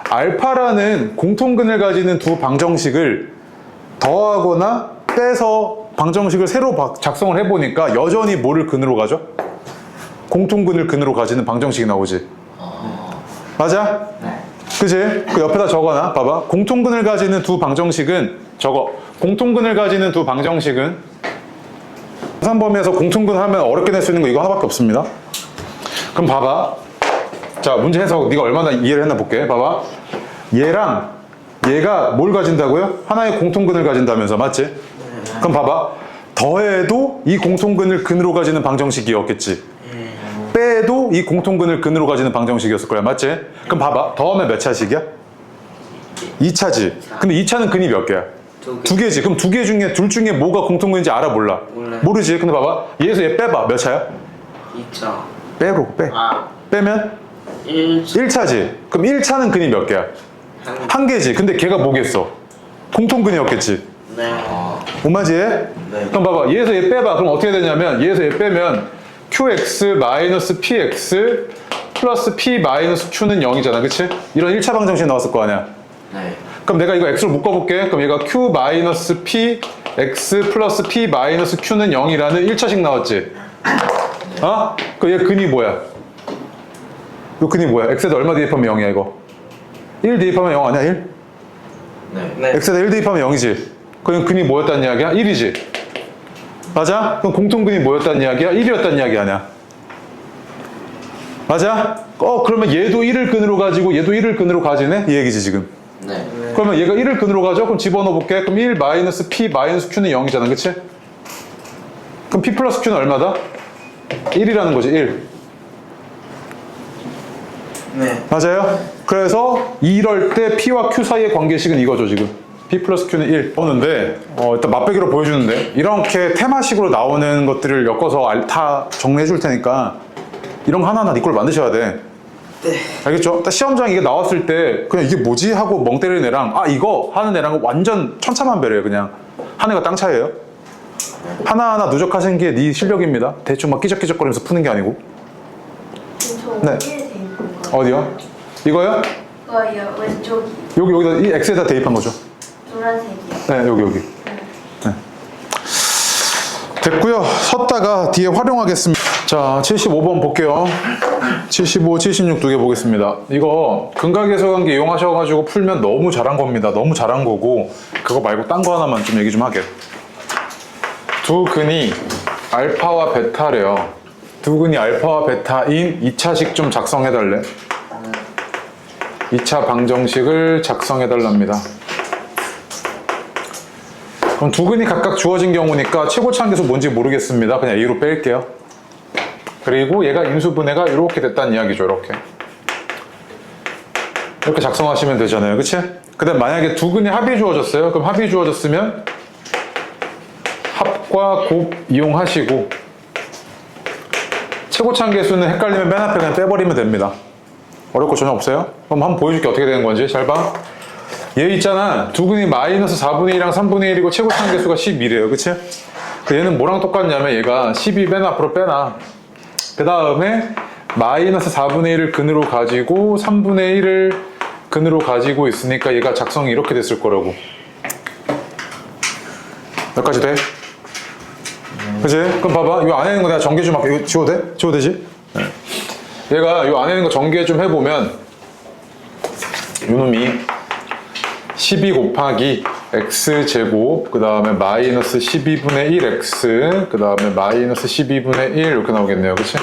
알파라는 공통근을 가지는 두 방정식을 더하거나 빼서 방정식을 새로 작성을 해보니까 여전히 뭐를 근으로 가죠? 공통근을 근으로 가지는 방정식이 나오지. 맞아? 네. 그치? 그 옆에다 적어놔. 봐봐. 공통근을 가지는 두 방정식은 공통근을 가지는 두 방정식은 상범위에서 공통근 하면 어렵게 낼 수 있는 거 이거 하나밖에 없습니다. 그럼 봐봐. 자, 문제 해석 네가 얼마나 이해를 했나 볼게. 봐봐. 얘랑 얘가 뭘 가진다고요? 하나의 공통근을 가진다면서. 맞지? 그럼 봐봐. 더해도 이 공통근을 근으로 가지는 방정식이었겠지. 빼도 이 공통근을 근으로 가지는 방정식이었을 거야. 맞지? 그럼 봐봐. 더하면 몇 차식이야? 2차지. 근데 2차는 근이 몇 개야? 두 개지. 그럼 두 개 중에 둘 중에 뭐가 공통근인지 알아 몰라? 몰라요. 모르지. 근데 봐봐. 얘에서 얘 빼봐. 몇 차야? 2차. 빼. 빼면 1차. 1차지. 그럼 1차는 근이 몇 개야? 한 개지. 근데 걔가 뭐겠어? 공통근이었겠지. 네. 오마지? 네. 그럼 봐봐. 얘에서 얘 빼봐. 그럼 어떻게 되냐면 얘에서 얘 빼면 qx 마이너스 px 플러스 p 마이너스 q는 0이잖아. 그치? 이런 1차 방정식 나왔을 거 아니야. 네. 그럼 내가 이거 x로 묶어볼게. 그럼 얘가 q 마이너스 p x 플러스 p 마이너스 q는 0이라는 1차식 나왔지? 그럼 얘 근이 뭐야? 요 근이 뭐야? x에다 얼마 대입하면 0이야 이거? 1 대입하면 0 아니야? 1? 네. x에다 1 대입하면 0이지. 그럼 근이 뭐였다는 이야기야? 1이지. 맞아? 그럼 공통근이 뭐였다는 이야기야? 1이었다는 이야기 아니야? 맞아? 그러면 얘도 1을 근으로 가지고 얘도 1을 근으로 가지네? 이 얘기지 지금. 네. 그러면 얘가 1을 근으로 가죠? 그럼 집어넣어 볼게. 그럼 1 마이너스 p 마이너스 q는 0이잖아. 그치? 그럼 p 플러스 q는 얼마다? 1이라는 거지. 1. 네. 맞아요? 그래서 이럴 때 P와 Q 사이의 관계식은 이거죠 지금. P 플러스 Q는 1 오는데 일단 맛배기로 보여주는데 이렇게 테마식으로 나오는 것들을 엮어서 다 정리해 줄 테니까 이런 거 하나하나 네 걸 만드셔야 돼. 네. 알겠죠? 딱 시험장 이게 나왔을 때 그냥 이게 뭐지? 하고 멍 때리는 애랑 이거 하는 애랑은 완전 천차만별이에요. 그냥 한 애가 땅 차이에요. 하나하나 누적하신 게 네 실력입니다. 대충 막 끼적끼적거리면서 푸는 게 아니고. 저 네. 어디에 대입한 거예요? 어디요? 이거요? 그거요 왼쪽이 여기다 이 X에다 대입한 거죠. 노란색이요. 네, 여기. 네. 됐고요. 섰다가 뒤에 활용하겠습니다. 자, 75번 볼게요. 75, 76 두 개 보겠습니다. 이거 근각에서관계 이용하셔가지고 풀면 너무 잘한 겁니다. 너무 잘한 거고 그거 말고 딴 거 하나만 좀 얘기 좀 하게. 두 근이 알파와 베타래요. 두 근이 알파와 베타인 2차식 좀 작성해달래. 2차 방정식을 작성해달랍니다. 그럼 두 근이 각각 주어진 경우니까 최고차항계수 뭔지 모르겠습니다. 그냥 A로 뺄게요. 그리고 얘가 인수분해가 이렇게 됐다는 이야기죠. 이렇게 작성하시면 되잖아요. 그치? 그 다음 만약에 두 근이 합이 주어졌어요. 그럼 합이 주어졌으면 합과 곱 이용하시고 최고차항계수는 헷갈리면 맨 앞에 그냥 빼버리면 됩니다. 어려울 거 전혀 없어요? 그럼 한번 보여줄게 어떻게 되는 건지. 잘 봐. 얘 있잖아. 두 근이 마이너스 4분의 1이랑 3분의 1이고 최고차항계수가 11이에요. 그치? 얘는 뭐랑 똑같냐면 얘가 12 맨 앞으로 빼놔. 그 다음에 마이너스 4분의 1을 근으로 가지고 3분의 1을 근으로 가지고 있으니까 얘가 작성이 이렇게 됐을 거라고. 여기까지 돼? 그치? 그럼 봐봐. 이 안에 있는 거 내가 전개 좀 할게. 이거 지워도 돼? 지워도 되지? 네. 얘가 이 안에 있는 거 전개 좀 해보면 요놈이 12 곱하기 x제곱 그 다음에 마이너스 12분의 1x 그 다음에 마이너스 12분의 1 이렇게 나오겠네요. 그치?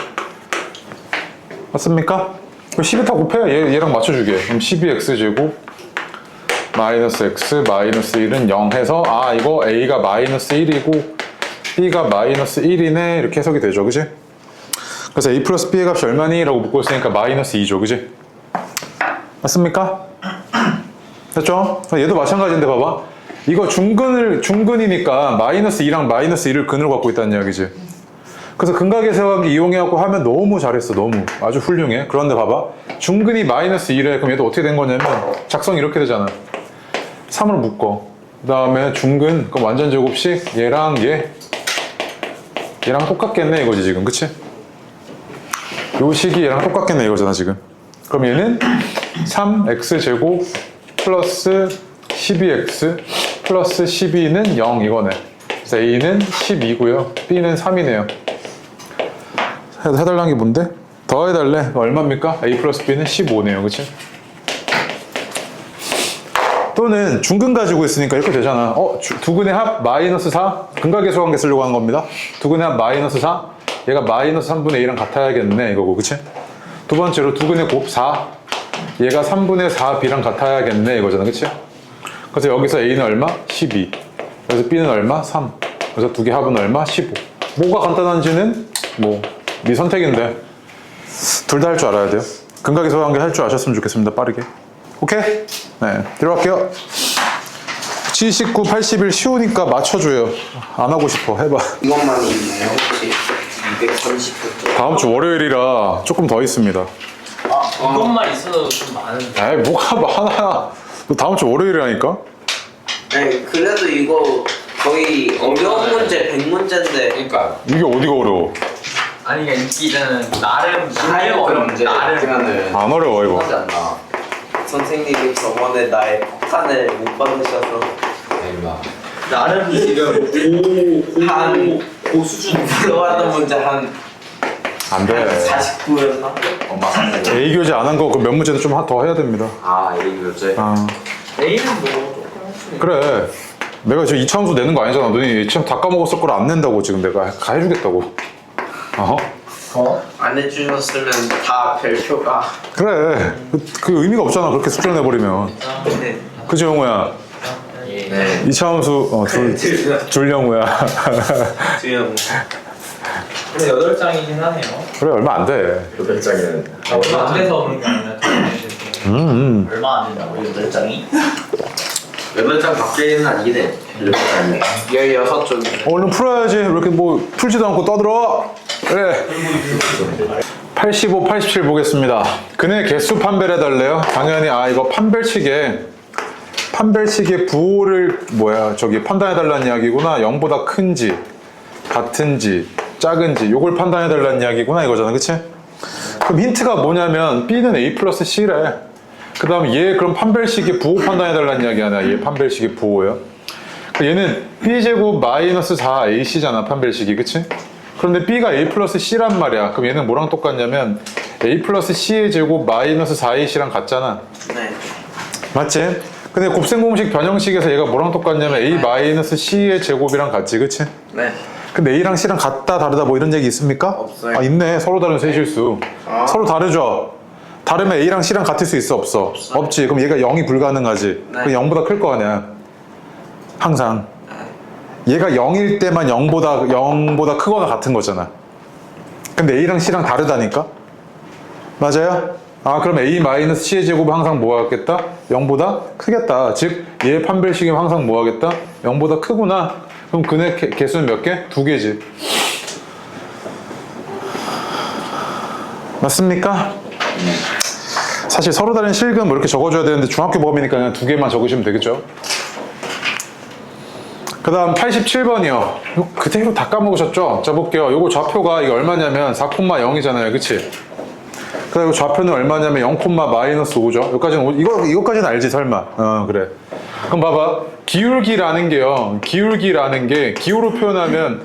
맞습니까? 12 다 곱해야 얘랑 맞춰주게. 그럼 12x제곱 마이너스 x 마이너스 1은 0 해서 아 이거 a가 마이너스 1이고 b가 마이너스 1이네 이렇게 해석이 되죠. 그치? 그래서 a 플러스 b의 값이 얼마니? 라고 묻고 있으니까 마이너스 2죠. 그치? 맞습니까? 됐죠? 얘도 마찬가지인데 봐봐. 이거 중근이니까 마이너스 2랑 마이너스 1을 근으로 갖고 있다는 이야기지. 그래서 근각에서관계 이용해갖고 하면 너무 잘했어. 너무 아주 훌륭해. 그런데 봐봐. 중근이 마이너스 1에 그럼 얘도 어떻게 된 거냐면 작성이 이렇게 되잖아. 3을 묶어. 그 다음에 중근 그럼 완전 제곱식 얘랑 얘랑 똑같겠네 이거지 지금. 그치? 요 식이 얘랑 똑같겠네 이거잖아 지금. 그럼 얘는 3x제곱 플러스 12x 플러스 12는 0 이거네. 그래서 a는 12고요. b는 3이네요. 해달라는 게 뭔데? 더해달래. 얼마입니까? a 플러스 b는 15네요. 그치? 또는 중근 가지고 있으니까 이렇게 되잖아. 두 근의 합 마이너스 4 근각에서 관계 쓰려고 하는 겁니다. 두 근의 합 마이너스 4 얘가 마이너스 3분의 2랑 같아야겠네 이거고. 그치? 두 번째로 두 근의 곱 4 얘가 3분의 4b랑 같아야겠네 이거잖아. 그치? 그래서 여기서 a는 얼마? 12 그래서 b는 얼마? 3 그래서 두 개 합은 얼마? 15 뭐가 간단한지는 네 선택인데 둘 다 할 줄 알아야 돼요. 근각에서 관계 할 줄 아셨으면 좋겠습니다. 빠르게. 오케이? 네, 들어갈게요. 79, 81 쉬우니까 맞춰줘요. 안 하고 싶어. 해봐. 이것만 있네요. 혹시 230분. 다음 주 월요일이라 조금 더 있습니다. 이것만 있어도 좀 많은데. 에이, 뭐가 많아. 너 다음 주 월요일이라니까? 네, 그래도 이거 거의 어려운 문제 100문제인데. 그러니까 이게 어디가 어려워? 아니 그러니까 이는 나름 그런 문제 나름 같으면은 안 어려워, 이거. 하지 않나. 선생님이 저번에 나의 폭탄을 못 받으셔서 나름 지금 고 수준 들어가는 문제 한 안 돼. 49였나? A 교재 안 한 거 그 몇 문제는 좀 더 해야 됩니다. 아, 이 교재. A는 뭐 조금 할수 있는. 그래. 내가 지금 2차함수 내는 거 아니잖아. 너희 2차함 다 까먹었을 걸 안 낸다고 지금 내가 다 해주겠다고. 안 해주셨으면 다 별표가. 그래. 그 의미가 없잖아. 그렇게 숫자를 내버리면. 네. 그치, 영우야? 네. 2차함수 둘 영우야. 두영. 근데 8장이긴 하네요. 그래, 얼마 안 돼. 8장이는 얼마 안 돼서 그런 게 아니라 얼마 안 된다고 8장이? 8장 밖에는 아니네. 16점. 얼른 풀어야지. 왜 이렇게 뭐 풀지도 않고 떠들어? 그래. 85, 87 보겠습니다. 근의 개수 판별해달래요. 당연히 이거 판별식에 부호를 판단해달라는 이야기구나. 0보다 큰지 같은지 작은지 요걸 판단해 달라는 이야기구나 이거잖아, 그치? 그럼 힌트가 뭐냐면 B는 A 플러스 C래. 그 다음에 얘 그럼 판별식의 부호 판단해 달라는 이야기 아니야. 얘 판별식의 부호예요. 얘는 B제곱 마이너스 4AC잖아, 판별식이, 그치? 그런데 B가 A 플러스 C란 말이야. 그럼 얘는 뭐랑 똑같냐면 A 플러스 C의 제곱 마이너스 4AC랑 같잖아. 네. 맞지? 근데 곱셈공식 변형식에서 얘가 뭐랑 똑같냐면 A 마이너스 C의 제곱이랑 같지, 그치? 네. 근데 A랑 C랑 같다 다르다 뭐 이런 얘기 있습니까? 없어요. 아, 있네. 서로 다른 세실수. 서로 다르죠? 다르면 A랑 C랑 같을 수 있어, 없어? 없지. 그럼 얘가 0이 불가능하지. 네. 그럼 0보다 클 거 아니야. 항상. 얘가 0일 때만 0보다 크거나 같은 거잖아. 근데 A랑 C랑 다르다니까? 맞아요? 아, 그럼 A 마이너스 C의 제곱은 항상 뭐 하겠다? 0보다 크겠다. 즉, 얘의 판별식이면 항상 뭐 하겠다? 0보다 크구나. 그럼 근의 개수는 몇 개? 2개지. 맞습니까? 사실 서로 다른 실근 뭐 이렇게 적어줘야 되는데 중학교 범위니까 그냥 2개만 적으시면 되겠죠? 그 다음 87번이요. 그대로 다 까먹으셨죠? 자, 볼게요. 요거 좌표가 이게 얼마냐면 4,0이잖아요. 그치? 그리고 좌표는 얼마냐면 0,-5죠. 여기까지는, 이거까지는 알지, 설마. 그래. 그럼 봐봐. 기울기라는 게요. 기울기라는 게, 기호로 표현하면,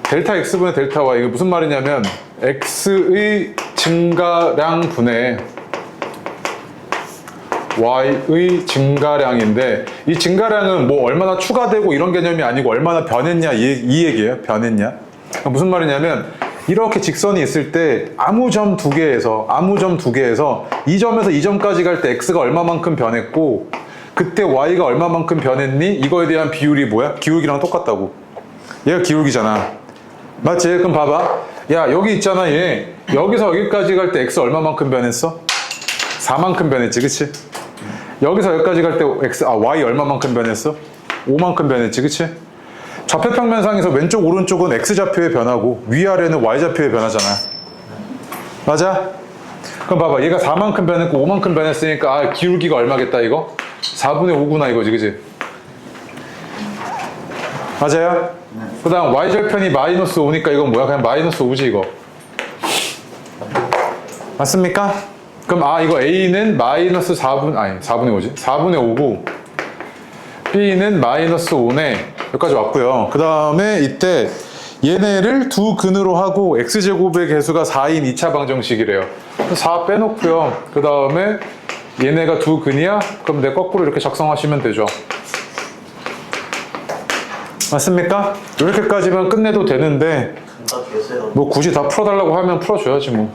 델타 x분의 델타 y. 이게 무슨 말이냐면, x의 증가량 분의 y의 증가량인데, 이 증가량은 뭐 얼마나 추가되고 이런 개념이 아니고 얼마나 변했냐, 이 얘기예요. 변했냐. 무슨 말이냐면, 이렇게 직선이 있을 때 아무 점 두 개에서 이 점에서 이 점까지 갈 때 x가 얼마만큼 변했고 그때 y가 얼마만큼 변했니? 이거에 대한 비율이 뭐야? 기울기랑 똑같다고. 얘가 기울기잖아. 맞지? 그럼 봐봐. 야, 여기 있잖아, 얘. 여기서 여기까지 갈 때 x 얼마만큼 변했어? 4만큼 변했지, 그치? 여기서 여기까지 갈 때 y 얼마만큼 변했어? 5만큼 변했지, 그치? 좌표평면상에서 왼쪽 오른쪽은 x좌표의 변화고 위아래는 y좌표의 변화잖아. 맞아? 그럼 봐봐, 얘가 4만큼 변했고 5만큼 변했으니까 기울기가 얼마겠다 이거? 4분의 5구나 이거지, 그치? 맞아요? 그 다음 y절편이 마이너스 5니까 이건 뭐야? 그냥 마이너스 5지 이거. 맞습니까? 그럼 이거 a는 마이너스 4분의 5지? 4분의 5고 b는 마이너스 5네. 여기까지 왔고요. 그 다음에 이때 얘네를 두 근으로 하고 x제곱의 개수가 4인 2차 방정식이래요. 4 빼놓고요. 그 다음에 얘네가 두 근이야? 그럼 내 거꾸로 이렇게 작성하시면 되죠. 맞습니까? 이렇게까지만 끝내도 되는데 뭐 굳이 다 풀어달라고 하면 풀어줘야지 뭐.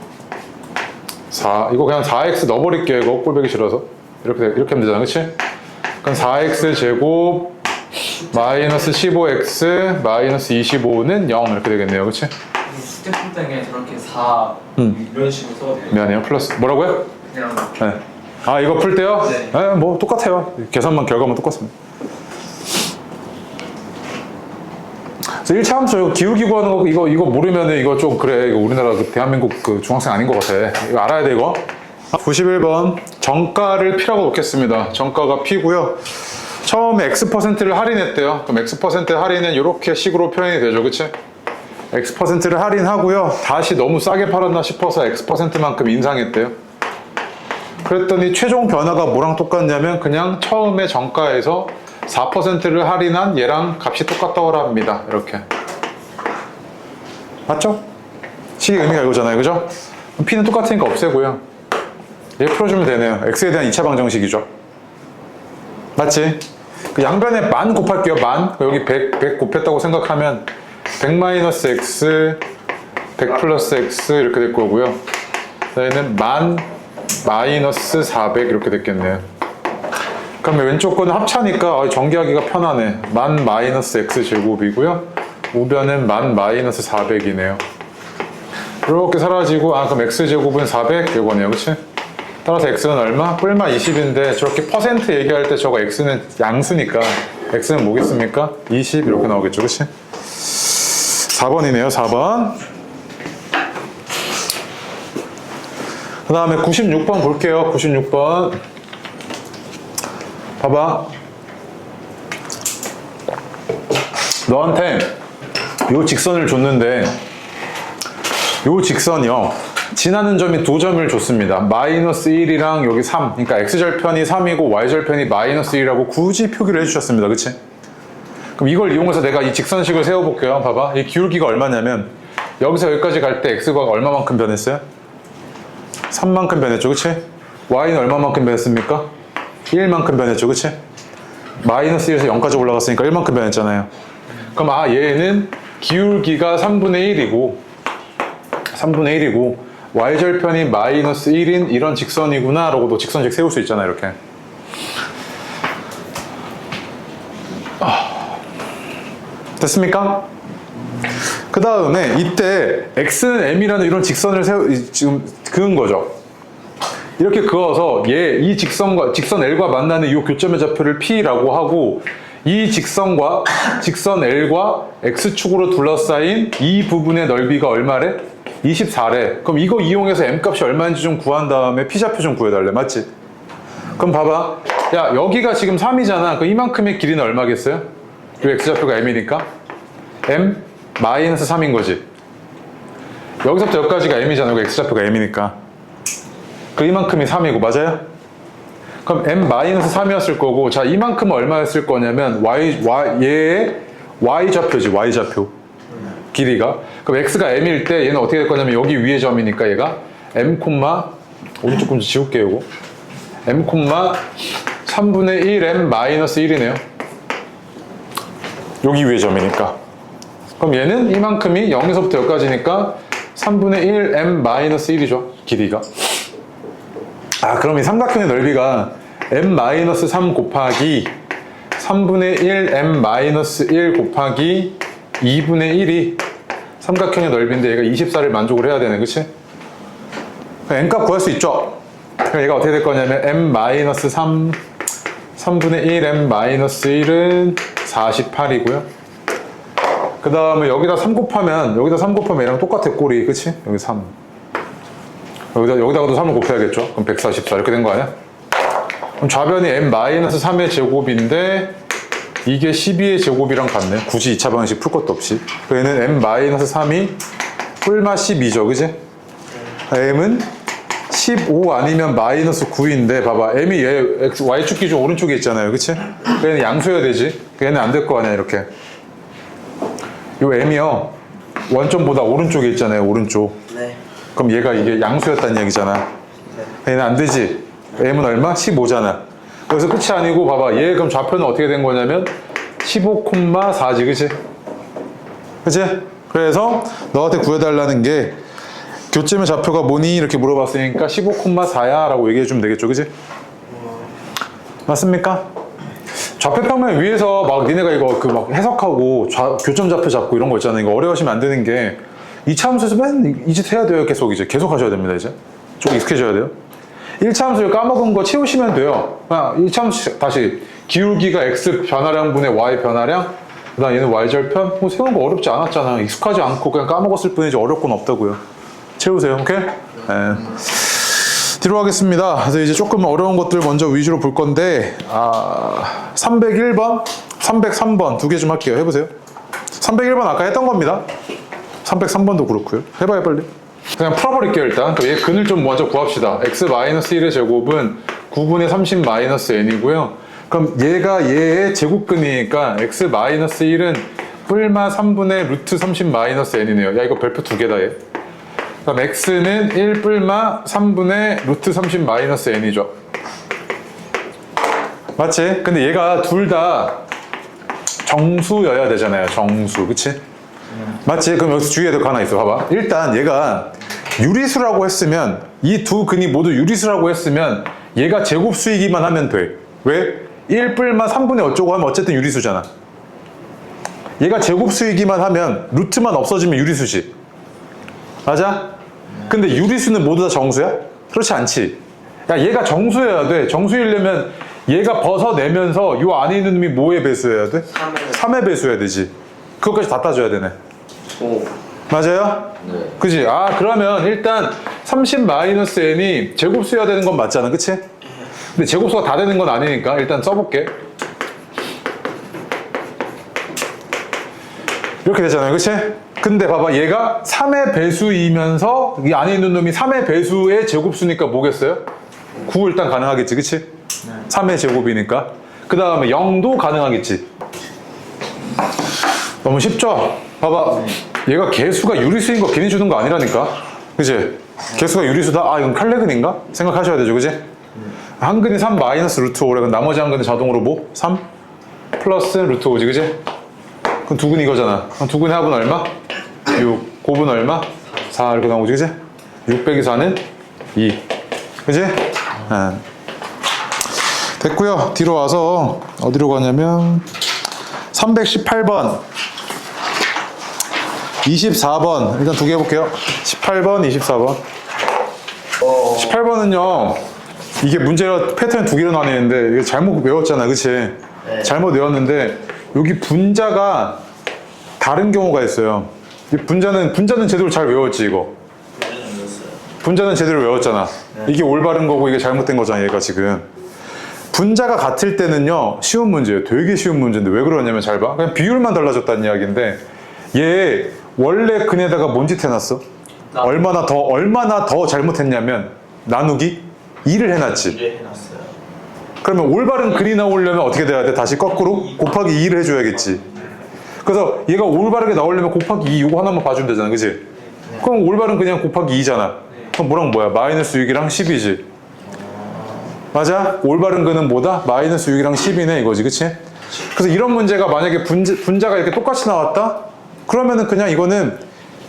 4 이거 그냥 4x 넣어버릴게요. 이거 꼴보기 싫어서 이렇게 하면 되잖아, 그치? 그럼 4x 제곱 마이너스 15x 마이너스 25는 0 이렇게 되겠네요, 그치? 숙제 풀 때에 저렇게 4 이런 식으로 써도 돼요? 미안해요, 플러스 뭐라고요? 그냥 네. 이거 풀 때요? 네. 네, 뭐 똑같아요. 계산만 결과만 똑같습니다. 그래서 1차 함수 이거 기울기 구하는 거 이거 모르면은 이거 좀 그래. 이거 우리나라 그 대한민국 그 중학생 아닌 것 같아. 이거 알아야 돼 이거. 91번 정가를 P라고 놓겠습니다. 정가가 P고요. 처음에 X%를 할인했대요. 그럼 X% 할인은 이렇게 식으로 표현이 되죠, 그치? X%를 할인하고요. 다시 너무 싸게 팔았나 싶어서 X%만큼 인상했대요. 그랬더니 최종 변화가 뭐랑 똑같냐면 그냥 처음에 정가에서 4%를 할인한 얘랑 값이 똑같다고 합니다. 이렇게. 맞죠? 식의 의미가 이거잖아요, 그죠? P는 똑같으니까 없애고요. 얘 풀어주면 되네요. X에 대한 2차 방정식이죠. 맞지? 그 양변에 만 곱할게요. 만. 여기 100 곱했다고 생각하면 100-x, 100 플러스 x 이렇게 될 거고요. 얘는 만 마이너스 400 이렇게 됐겠네요. 그러면 왼쪽 거는 합차니까 전개하기가 편하네. 만 마이너스 x 제곱이고요. 우변은 만 마이너스 400이네요. 이렇게 사라지고 그럼 x 제곱은 400 이거네요, 그치? 따라서 x는 얼마? 뿔마 20인데 저렇게 퍼센트 얘기할 때 저거 x는 양수니까 x는 뭐겠습니까? 20 이렇게 나오겠죠, 그치? 4번이네요, 4번. 그 다음에 96번 볼게요. 96번 봐봐. 너한테 요 직선을 줬는데 요 직선이요. 지나는 점이 두 점을 줬습니다. 마이너스 1이랑 여기 3. 그러니까 x절편이 3이고 y절편이 마이너스 1이라고 굳이 표기를 해주셨습니다. 그치? 그럼 이걸 이용해서 내가 이 직선식을 세워볼게요. 봐봐. 이 기울기가 얼마냐면 여기서 여기까지 갈 때 x가 얼마만큼 변했어요? 3만큼 변했죠. 그치? y는 얼마만큼 변했습니까? 1만큼 변했죠. 그치? 마이너스 1에서 0까지 올라갔으니까 1만큼 변했잖아요. 그럼 얘는 기울기가 3분의 1이고 y절편이 마이너스 1인 이런 직선이구나 라고도 직선식 세울 수 있잖아요. 이렇게. 됐습니까? 그 다음에 이때 x는 m이라는 이런 직선을 지금 그은 거죠. 이렇게 그어서 이 직선 L과 만나는 이 교점의 좌표를 P라고 하고 이 직선과 직선 L과 X축으로 둘러싸인 이 부분의 넓이가 얼마래? 24래. 그럼 이거 이용해서 M값이 얼마인지 좀 구한 다음에 P좌표 좀 구해달래. 맞지? 그럼 봐봐. 야, 여기가 지금 3이잖아. 그럼 이만큼의 길이는 얼마겠어요? 이 X좌표가 M이니까 M 마이너스 3인 거지. 여기서부터 여기까지가 M이잖아. 여기 X좌표가 M이니까. 그 이만큼이 3이고 맞아요? 그럼 M 마이너스 3이었을 거고, 자 이만큼은 얼마였을 거냐면 얘의 Y좌표지. Y좌표 길이가. 그럼 X가 M일 때 얘는 어떻게 될 거냐면 여기 위의 점이니까 얘가 M, 오른쪽 좀 지울게요. 이거 M, 3분의 1M 마이너스 1이네요. 여기 위의 점이니까. 그럼 얘는 이만큼이 0에서부터 여기까지니까 3분의 1M 마이너스 1이죠. 길이가. 그럼 이 삼각형의 넓이가 M-3 곱하기 3분의 1M-1 곱하기 2분의 1이 삼각형의 넓이인데 얘가 24를 만족을 해야 되네. 그치? N값 구할 수 있죠? 그럼 얘가 어떻게 될 거냐면 M-3 3분의 1M-1은 48이고요. 그 다음에 여기다 3 곱하면 얘랑 똑같아. 꼴이. 그치? 여기 3. 여기다가도 3을 곱해야겠죠? 그럼 144 이렇게 된 거 아니야? 그럼 좌변이 M-3의 제곱인데 이게 12의 제곱이랑 같네. 굳이 2차 방식 풀 것도 없이. 얘는 M-3이 뿔마 12죠. 그지? M은 15 아니면 마이너스 9인데 봐봐. M이 Y축 기준 오른쪽에 있잖아요. 그치? 얘는 양수여야 되지. 얘는 안 될 거 아니야. 이렇게. 요 M이요. 원점보다 오른쪽에 있잖아요. 오른쪽. 네. 그럼 얘가 이게 양수였다는 얘기잖아. 얘는 안 되지. M은 얼마? 15잖아. 그래서 끝이 아니고 봐봐. 얘 그럼 좌표는 어떻게 된 거냐면 15,4지. 그치? 그치? 그래서 너한테 구해달라는 게 교점의 좌표가 뭐니? 이렇게 물어봤으니까 15,4야 라고 얘기해주면 되겠죠. 그치? 맞습니까? 좌표평면 위에서 막 니네가 이거 막 해석하고 교점 좌표 잡고 이런 거 있잖아. 이거 어려우시면 안 되는 게 이차 함수에서 맨 이 짓 해야 돼요. 계속 하셔야 됩니다. 이제 좀 익숙해져야 돼요. 1차 함수를 까먹은 거 채우시면 돼요. 1차 함수 다시 기울기가 x 변화량분의 y 변화량, 그다음 얘는 y절편. 뭐 세우는 거 어렵지 않았잖아. 익숙하지 않고 그냥 까먹었을 뿐이지 어려울 건 없다고요. 채우세요. 오케이? 네. 뒤로 가겠습니다. 그래서 이제 조금 어려운 것들 먼저 위주로 볼 건데 301번, 303번 두 개 좀 할게요. 해보세요. 301번 아까 했던 겁니다. 303번도 그렇고요. 해봐요 빨리. 그냥 풀어버릴게요. 일단 얘 근을 좀 먼저 구합시다. x-1의 제곱은 9분의 30-n이고요. 그럼 얘가 얘의 제곱근이니까 x-1은 뿔마 3분의 루트 30-n이네요. 야 이거 별표 두 개다 얘. 그럼 x는 1 뿔마 3분의 루트 30-n이죠. 맞지? 근데 얘가 둘 다 정수여야 되잖아요. 정수. 그치? 맞지? 그럼 여기서 주의해야 될 거 하나 있어. 봐봐. 일단 얘가 유리수라고 했으면 이 두 근이 모두 유리수라고 했으면 얘가 제곱수이기만 하면 돼. 왜? 1 뿔마 3분의 어쩌고 하면 어쨌든 유리수잖아. 얘가 제곱수이기만 하면 루트만 없어지면 유리수지. 맞아? 근데 유리수는 모두 다 정수야? 그렇지 않지. 야 얘가 정수여야 돼. 정수이려면 얘가 벗어내면서 이 안에 있는 놈이 뭐의 배수여야 돼? 3의 배수여야 되지. 그것까지 다 따져야 되네. 오. 맞아요? 네. 그지? 그러면 일단 30-n이 제곱수여야 되는 건 맞잖아. 그치? 근데 제곱수가 다 되는 건 아니니까 일단 써볼게. 이렇게 되잖아요, 그치? 근데 봐봐, 얘가 3의 배수이면서 이 안에 있는 놈이 3의 배수의 제곱수니까 뭐겠어요? 9 일단 가능하겠지, 그치? 3의 제곱이니까. 그 다음에 0도 가능하겠지. 너무 쉽죠? 봐봐, 얘가 개수가 유리수인 거 괜히 주는 거 아니라니까, 그치? 개수가 유리수다? 아, 이건 칼레근인가? 생각하셔야 되죠, 그치? 한 근이 3 마이너스 루트 5래. 그럼 나머지 한 근은 자동으로 뭐? 3 플러스 루트 5지, 그치? 그럼 두 근이 이거잖아. 그럼 두 근의 합은 얼마? 6. 곱은 얼마? 4 이렇게 나오지, 그치? 6 빼기 4는 2. 그치? 됐고요. 뒤로 와서 어디로 가냐면 318번 24번 일단 두 개 해볼게요. 18번 24번 18번은요 이게 문제가 패턴 두 개로 나뉘는데 이게 잘못 외웠잖아, 그치? 네. 잘못 외웠는데 여기 분자가 다른 경우가 있어요. 이 분자는 제대로 잘 외웠지, 이거. 분자는 제대로 외웠잖아. 이게 올바른 거고 이게 잘못된 거잖아, 얘가 지금. 분자가 같을 때는요 쉬운 문제예요. 되게 쉬운 문제인데 왜 그러냐면 잘 봐. 그냥 비율만 달라졌다는 이야기인데 얘 원래 근에다가 뭔 짓 해놨어? 얼마나 더 잘못했냐면 나누기 2를 해놨지. 일을 해놨어요. 그러면 올바른 글이 나오려면 어떻게 돼야 돼? 다시 거꾸로 곱하기 2를 해줘야겠지. 그래서 얘가 올바르게 나오려면 곱하기 2 이거 하나만 봐주면 되잖아, 그치? 그럼 올바른 그냥 곱하기 2잖아. 그럼 뭐랑 뭐야? 마이너스 6이랑 10이지. 맞아? 올바른 근은 뭐다? 마이너스 6이랑 10이네 이거지, 그치? 그래서 이런 문제가 만약에 분자가 이렇게 똑같이 나왔다? 그러면은 그냥 이거는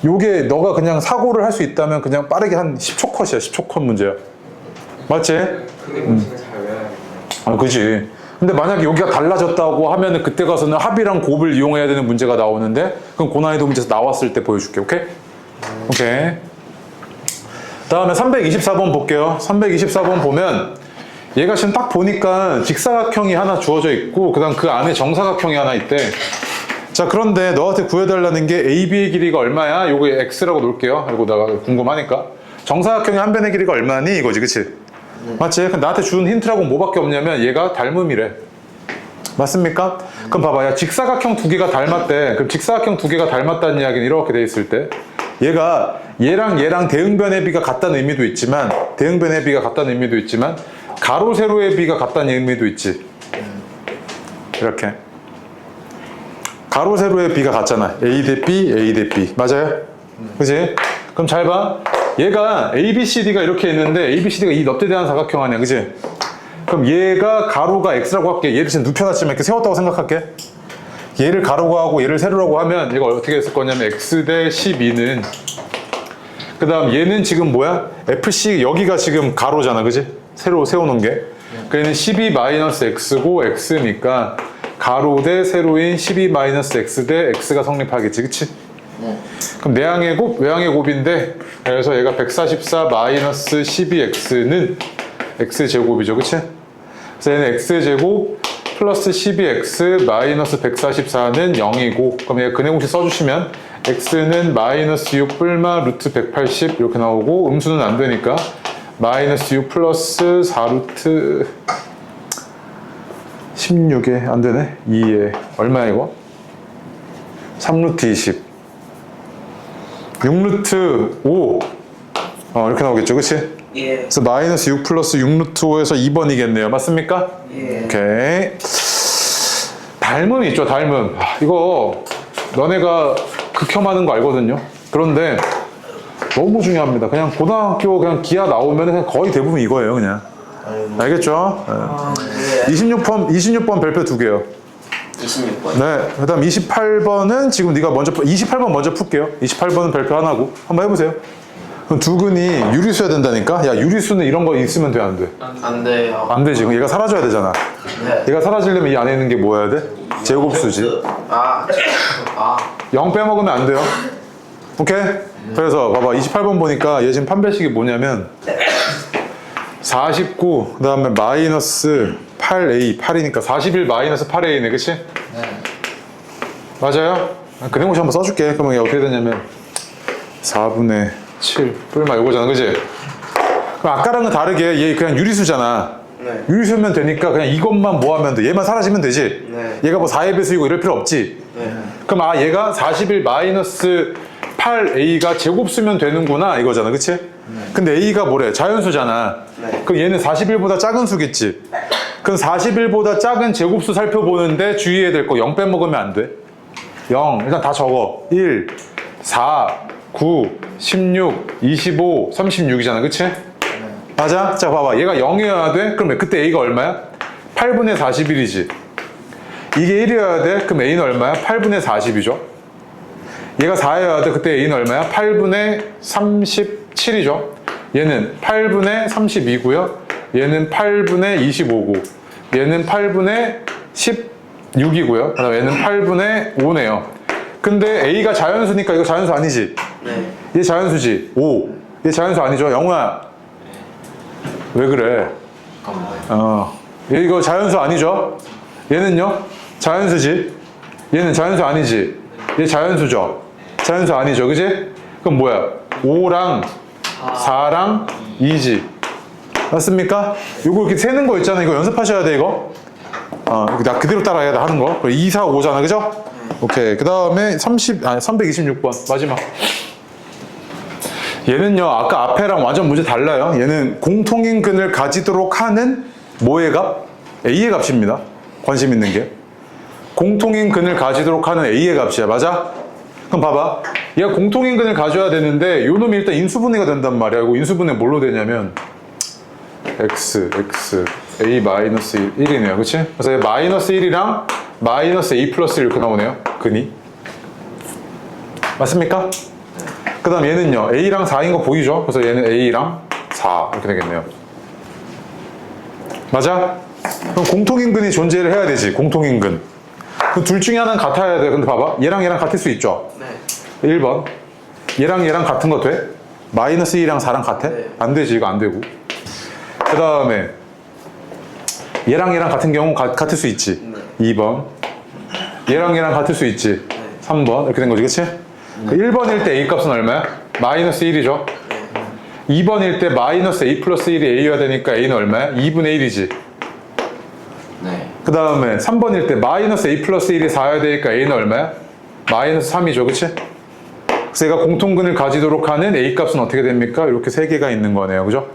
요게 너가 그냥 사고를 할 수 있다면 그냥 빠르게 한 10초 컷이야. 10초 컷 문제야. 맞지? 그게 문제가 잘 외워야 돼. 아, 그지. 근데 만약에 여기가 달라졌다고 하면은 그때 가서는 합이랑 곱을 이용해야 되는 문제가 나오는데 그럼 고난이도 문제에서 나왔을 때 보여줄게. 오케이? 오케이. 다음에 324번 볼게요. 324번 보면 얘가 지금 딱 보니까 직사각형이 하나 주어져 있고 그 다음 그 안에 정사각형이 하나 있대. 자, 그런데 너한테 구해달라는 게 AB의 길이가 얼마야? 요거 X라고 놓을게요. 이거 내가 궁금하니까. 정사각형의 한 변의 길이가 얼마니? 이거지, 그치? 맞지? 그럼 나한테 준 힌트라고 뭐밖에 없냐면 얘가 닮음이래. 맞습니까? 그럼 봐봐. 야, 직사각형 두 개가 닮았대. 그럼 직사각형 두 개가 닮았다는 이야기는 이렇게 돼 있을 때 얘가 얘랑 대응변의 비가 같다는 의미도 있지만 가로 세로의 비가 같다는 의미도 있지. 이렇게 가로 세로의 비가 같잖아. A 대 B, A 대 B. 맞아요? 그치? 그럼 잘 봐. 얘가 A, B, C, D가 이렇게 있는데 A, B, C, D가 이 넙대대한 사각형 아니야, 그치? 그럼 얘가 가로가 X라고 할게. 얘를 지금 눕혀놨지만 이렇게 세웠다고 생각할게. 얘를 가로고 하고 얘를 세로라고 하면 얘가 어떻게 했을 거냐면 X 대 12는 그 다음 얘는 지금 뭐야? FC 여기가 지금 가로잖아, 그치? 세로 세워놓은 게. 그래는 12-x고 X니까 가로 대 세로인 12-x 대 X가 성립하겠지, 그치? 그럼 내항의 곱, 외항의 곱인데 그래서 얘가 144-12x는 x제곱이죠, 그치? 그래서 얘는 x제곱 플러스 12x 마이너스 144는 0이고 그럼 얘가 근의 공식 써주시면 x는 마이너스 6 뿔마 루트 180 이렇게 나오고 음수는 안 되니까 마이너스 6 플러스 4 루트 16에 안 되네. 2에 얼마야 이거? 3루트 20 6루트 5 이렇게 나오겠죠, 그치? 예. 그래서 마이너스 6 플러스 6루트 5에서 2번이겠네요. 맞습니까? 예. 오케이. 닮음 있죠, 닮음. 이거 너네가 극혐하는 거 알거든요. 그런데 너무 중요합니다. 그냥 고등학교 그냥 기하 나오면 그냥 거의 대부분 이거예요, 그냥. 알겠죠? 네. 26번 별표 두 개요. 26번. 네. 그 다음 28번은 지금 네가 먼저 28번 먼저 풀게요. 28번은 별표 하나고 한번 해보세요. 그럼 두 근이 유리수야 된다니까? 야, 유리수는 이런 거 있으면 돼, 안 돼? 안 돼요. 안 되지. 그럼 얘가 사라져야 되잖아. 네. 얘가 사라지려면 이 안에 있는 게 뭐여야 돼? 제곱수지. 아. 0 빼먹으면 안 돼요. 오케이? 그래서 봐봐. 28번 보니까 얘 지금 판별식이 뭐냐면 49, 그 다음에 마이너스 8a, 8이니까 41 마이너스 8a네, 그치? 네. 맞아요? 그냥 혹시 한번 써줄게. 그러면 이게 어떻게 되냐면 4분의 7 뿔마 이거잖아, 그치? 그럼 아까랑은 다르게 얘 그냥 유리수잖아. 네. 유리수면 되니까 그냥 이것만 뭐 하면 돼? 얘만 사라지면 되지? 네. 얘가 뭐 4의 배수이고 이럴 필요 없지? 네. 그럼 얘가 41 마이너스 8a가 제곱 쓰면 되는구나 이거잖아, 그치? 근데 a가 뭐래? 자연수잖아. 네. 그럼 얘는 41보다 작은 수겠지? 그럼 41보다 작은 제곱수 살펴보는데 주의해야 될 거 0 빼먹으면 안 돼. 0 일단 다 적어. 1, 4, 9, 16, 25, 36이잖아, 그치? 맞아? 자 봐봐, 얘가 0이어야 돼? 그럼 그때 a가 얼마야? 8분의 41이지. 이게 1이어야 돼? 그럼 a는 얼마야? 8분의 40이죠. 얘가 4여야 돼. 그때 a는 얼마야? 8분의 37이죠. 얘는 8분의 32고요. 얘는 8분의 25고. 얘는 8분의 16이고요. 그다음 얘는 8분의 5네요. 근데 a가 자연수니까 이거 자연수 아니지? 네. 얘 자연수지? 5. 얘 자연수 아니죠? 영우야. 왜 그래? 얘 이거 자연수 아니죠? 얘는요? 자연수지? 얘는 자연수 아니지? 얘 자연수죠? 자연수 아니죠, 그지? 그럼 뭐야? 5랑 4랑 2지. 맞습니까? 요거 이렇게 세는 거 있잖아. 이거 연습하셔야 돼, 이거. 나 그대로 따라해야 돼, 하는 거. 2, 4, 5잖아, 그죠? 오케이. 그 다음에 326번. 마지막. 얘는요, 아까 앞에랑 완전 문제 달라요. 얘는 공통인근을 가지도록 하는 뭐의 값? A의 값입니다. 관심 있는 게. 공통인근을 가지도록 하는 A의 값이야. 맞아? 그럼 봐봐. 얘가 공통인근을 가져야 되는데 요 놈이 일단 인수분해가 된단 말이야. 이거 인수분해 뭘로 되냐면 x, a-1이네요. 그치? 그래서 마이너스 1이랑 마이너스 a 플러스 1 이렇게 나오네요. 근이. 맞습니까? 그 다음 얘는요. a랑 4인 거 보이죠? 그래서 얘는 a랑 4 이렇게 되겠네요. 맞아? 그럼 공통인근이 존재를 해야 되지. 공통인근. 그 둘 중에 하나는 같아야 돼. 근데 봐봐. 얘랑 얘랑 같을 수 있죠? 네. 1번. 얘랑 얘랑 같은 거 돼? 마이너스 2랑 4랑 같아? 네. 안 되지. 이거 안 되고. 그 다음에 얘랑 얘랑 같은 경우 같을 수 있지. 네. 2번. 얘랑 얘랑 같을 수 있지. 3번. 이렇게 된 거지. 그치? 1번일 때 a 값은 얼마야? 마이너스 1이죠. 2번일 때 마이너스 a 플러스 1이 a여야 되니까 a는 얼마야? 2분의 1이지. 네. 그 다음에 3번일 때 마이너스 a 플러스 1이 4여야 되니까 a는 얼마야? 마이너스 3이죠. 그치? 그래서 얘가 공통근을 가지도록 하는 a 값은 어떻게 됩니까? 이렇게 세 개가 있는 거네요. 그죠?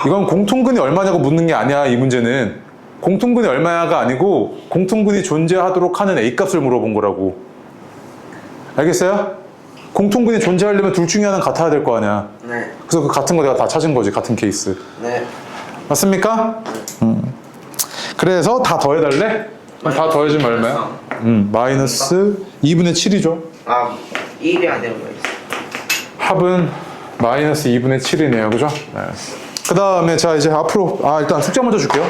이건 공통근이 얼마냐고 묻는 게 아니야. 이 문제는 공통근이 얼마야가 아니고 공통근이 존재하도록 하는 a 값을 물어본 거라고. 알겠어요? 공통근이 존재하려면 둘 중에 하나는 같아야 될 거 아니야. 네. 그래서 그 같은 거 내가 다 찾은 거지. 같은 케이스. 네. 맞습니까? 그래서 다 더해달래? 그럼 다 더해주면 얼마야? 마이너스 2분의 7이죠. 1이 안 되는 거예요. 합은 마이너스 2분의 7이네요. 그죠? 네. 그 다음에 자 이제 앞으로 일단 숙제 먼저 줄게요.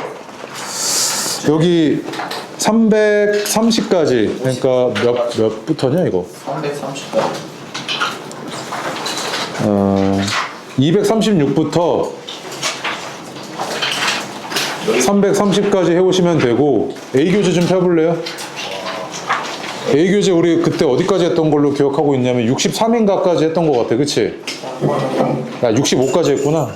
여기 330까지 그러니까 몇부터냐 이거? 236부터 330까지 해오시면 되고 A교재 좀 펴볼래요? A교재 우리 그때 어디까지 했던 걸로 기억하고 있냐면 63인가까지 했던 것 같아. 그치? 야 65까지 했구나.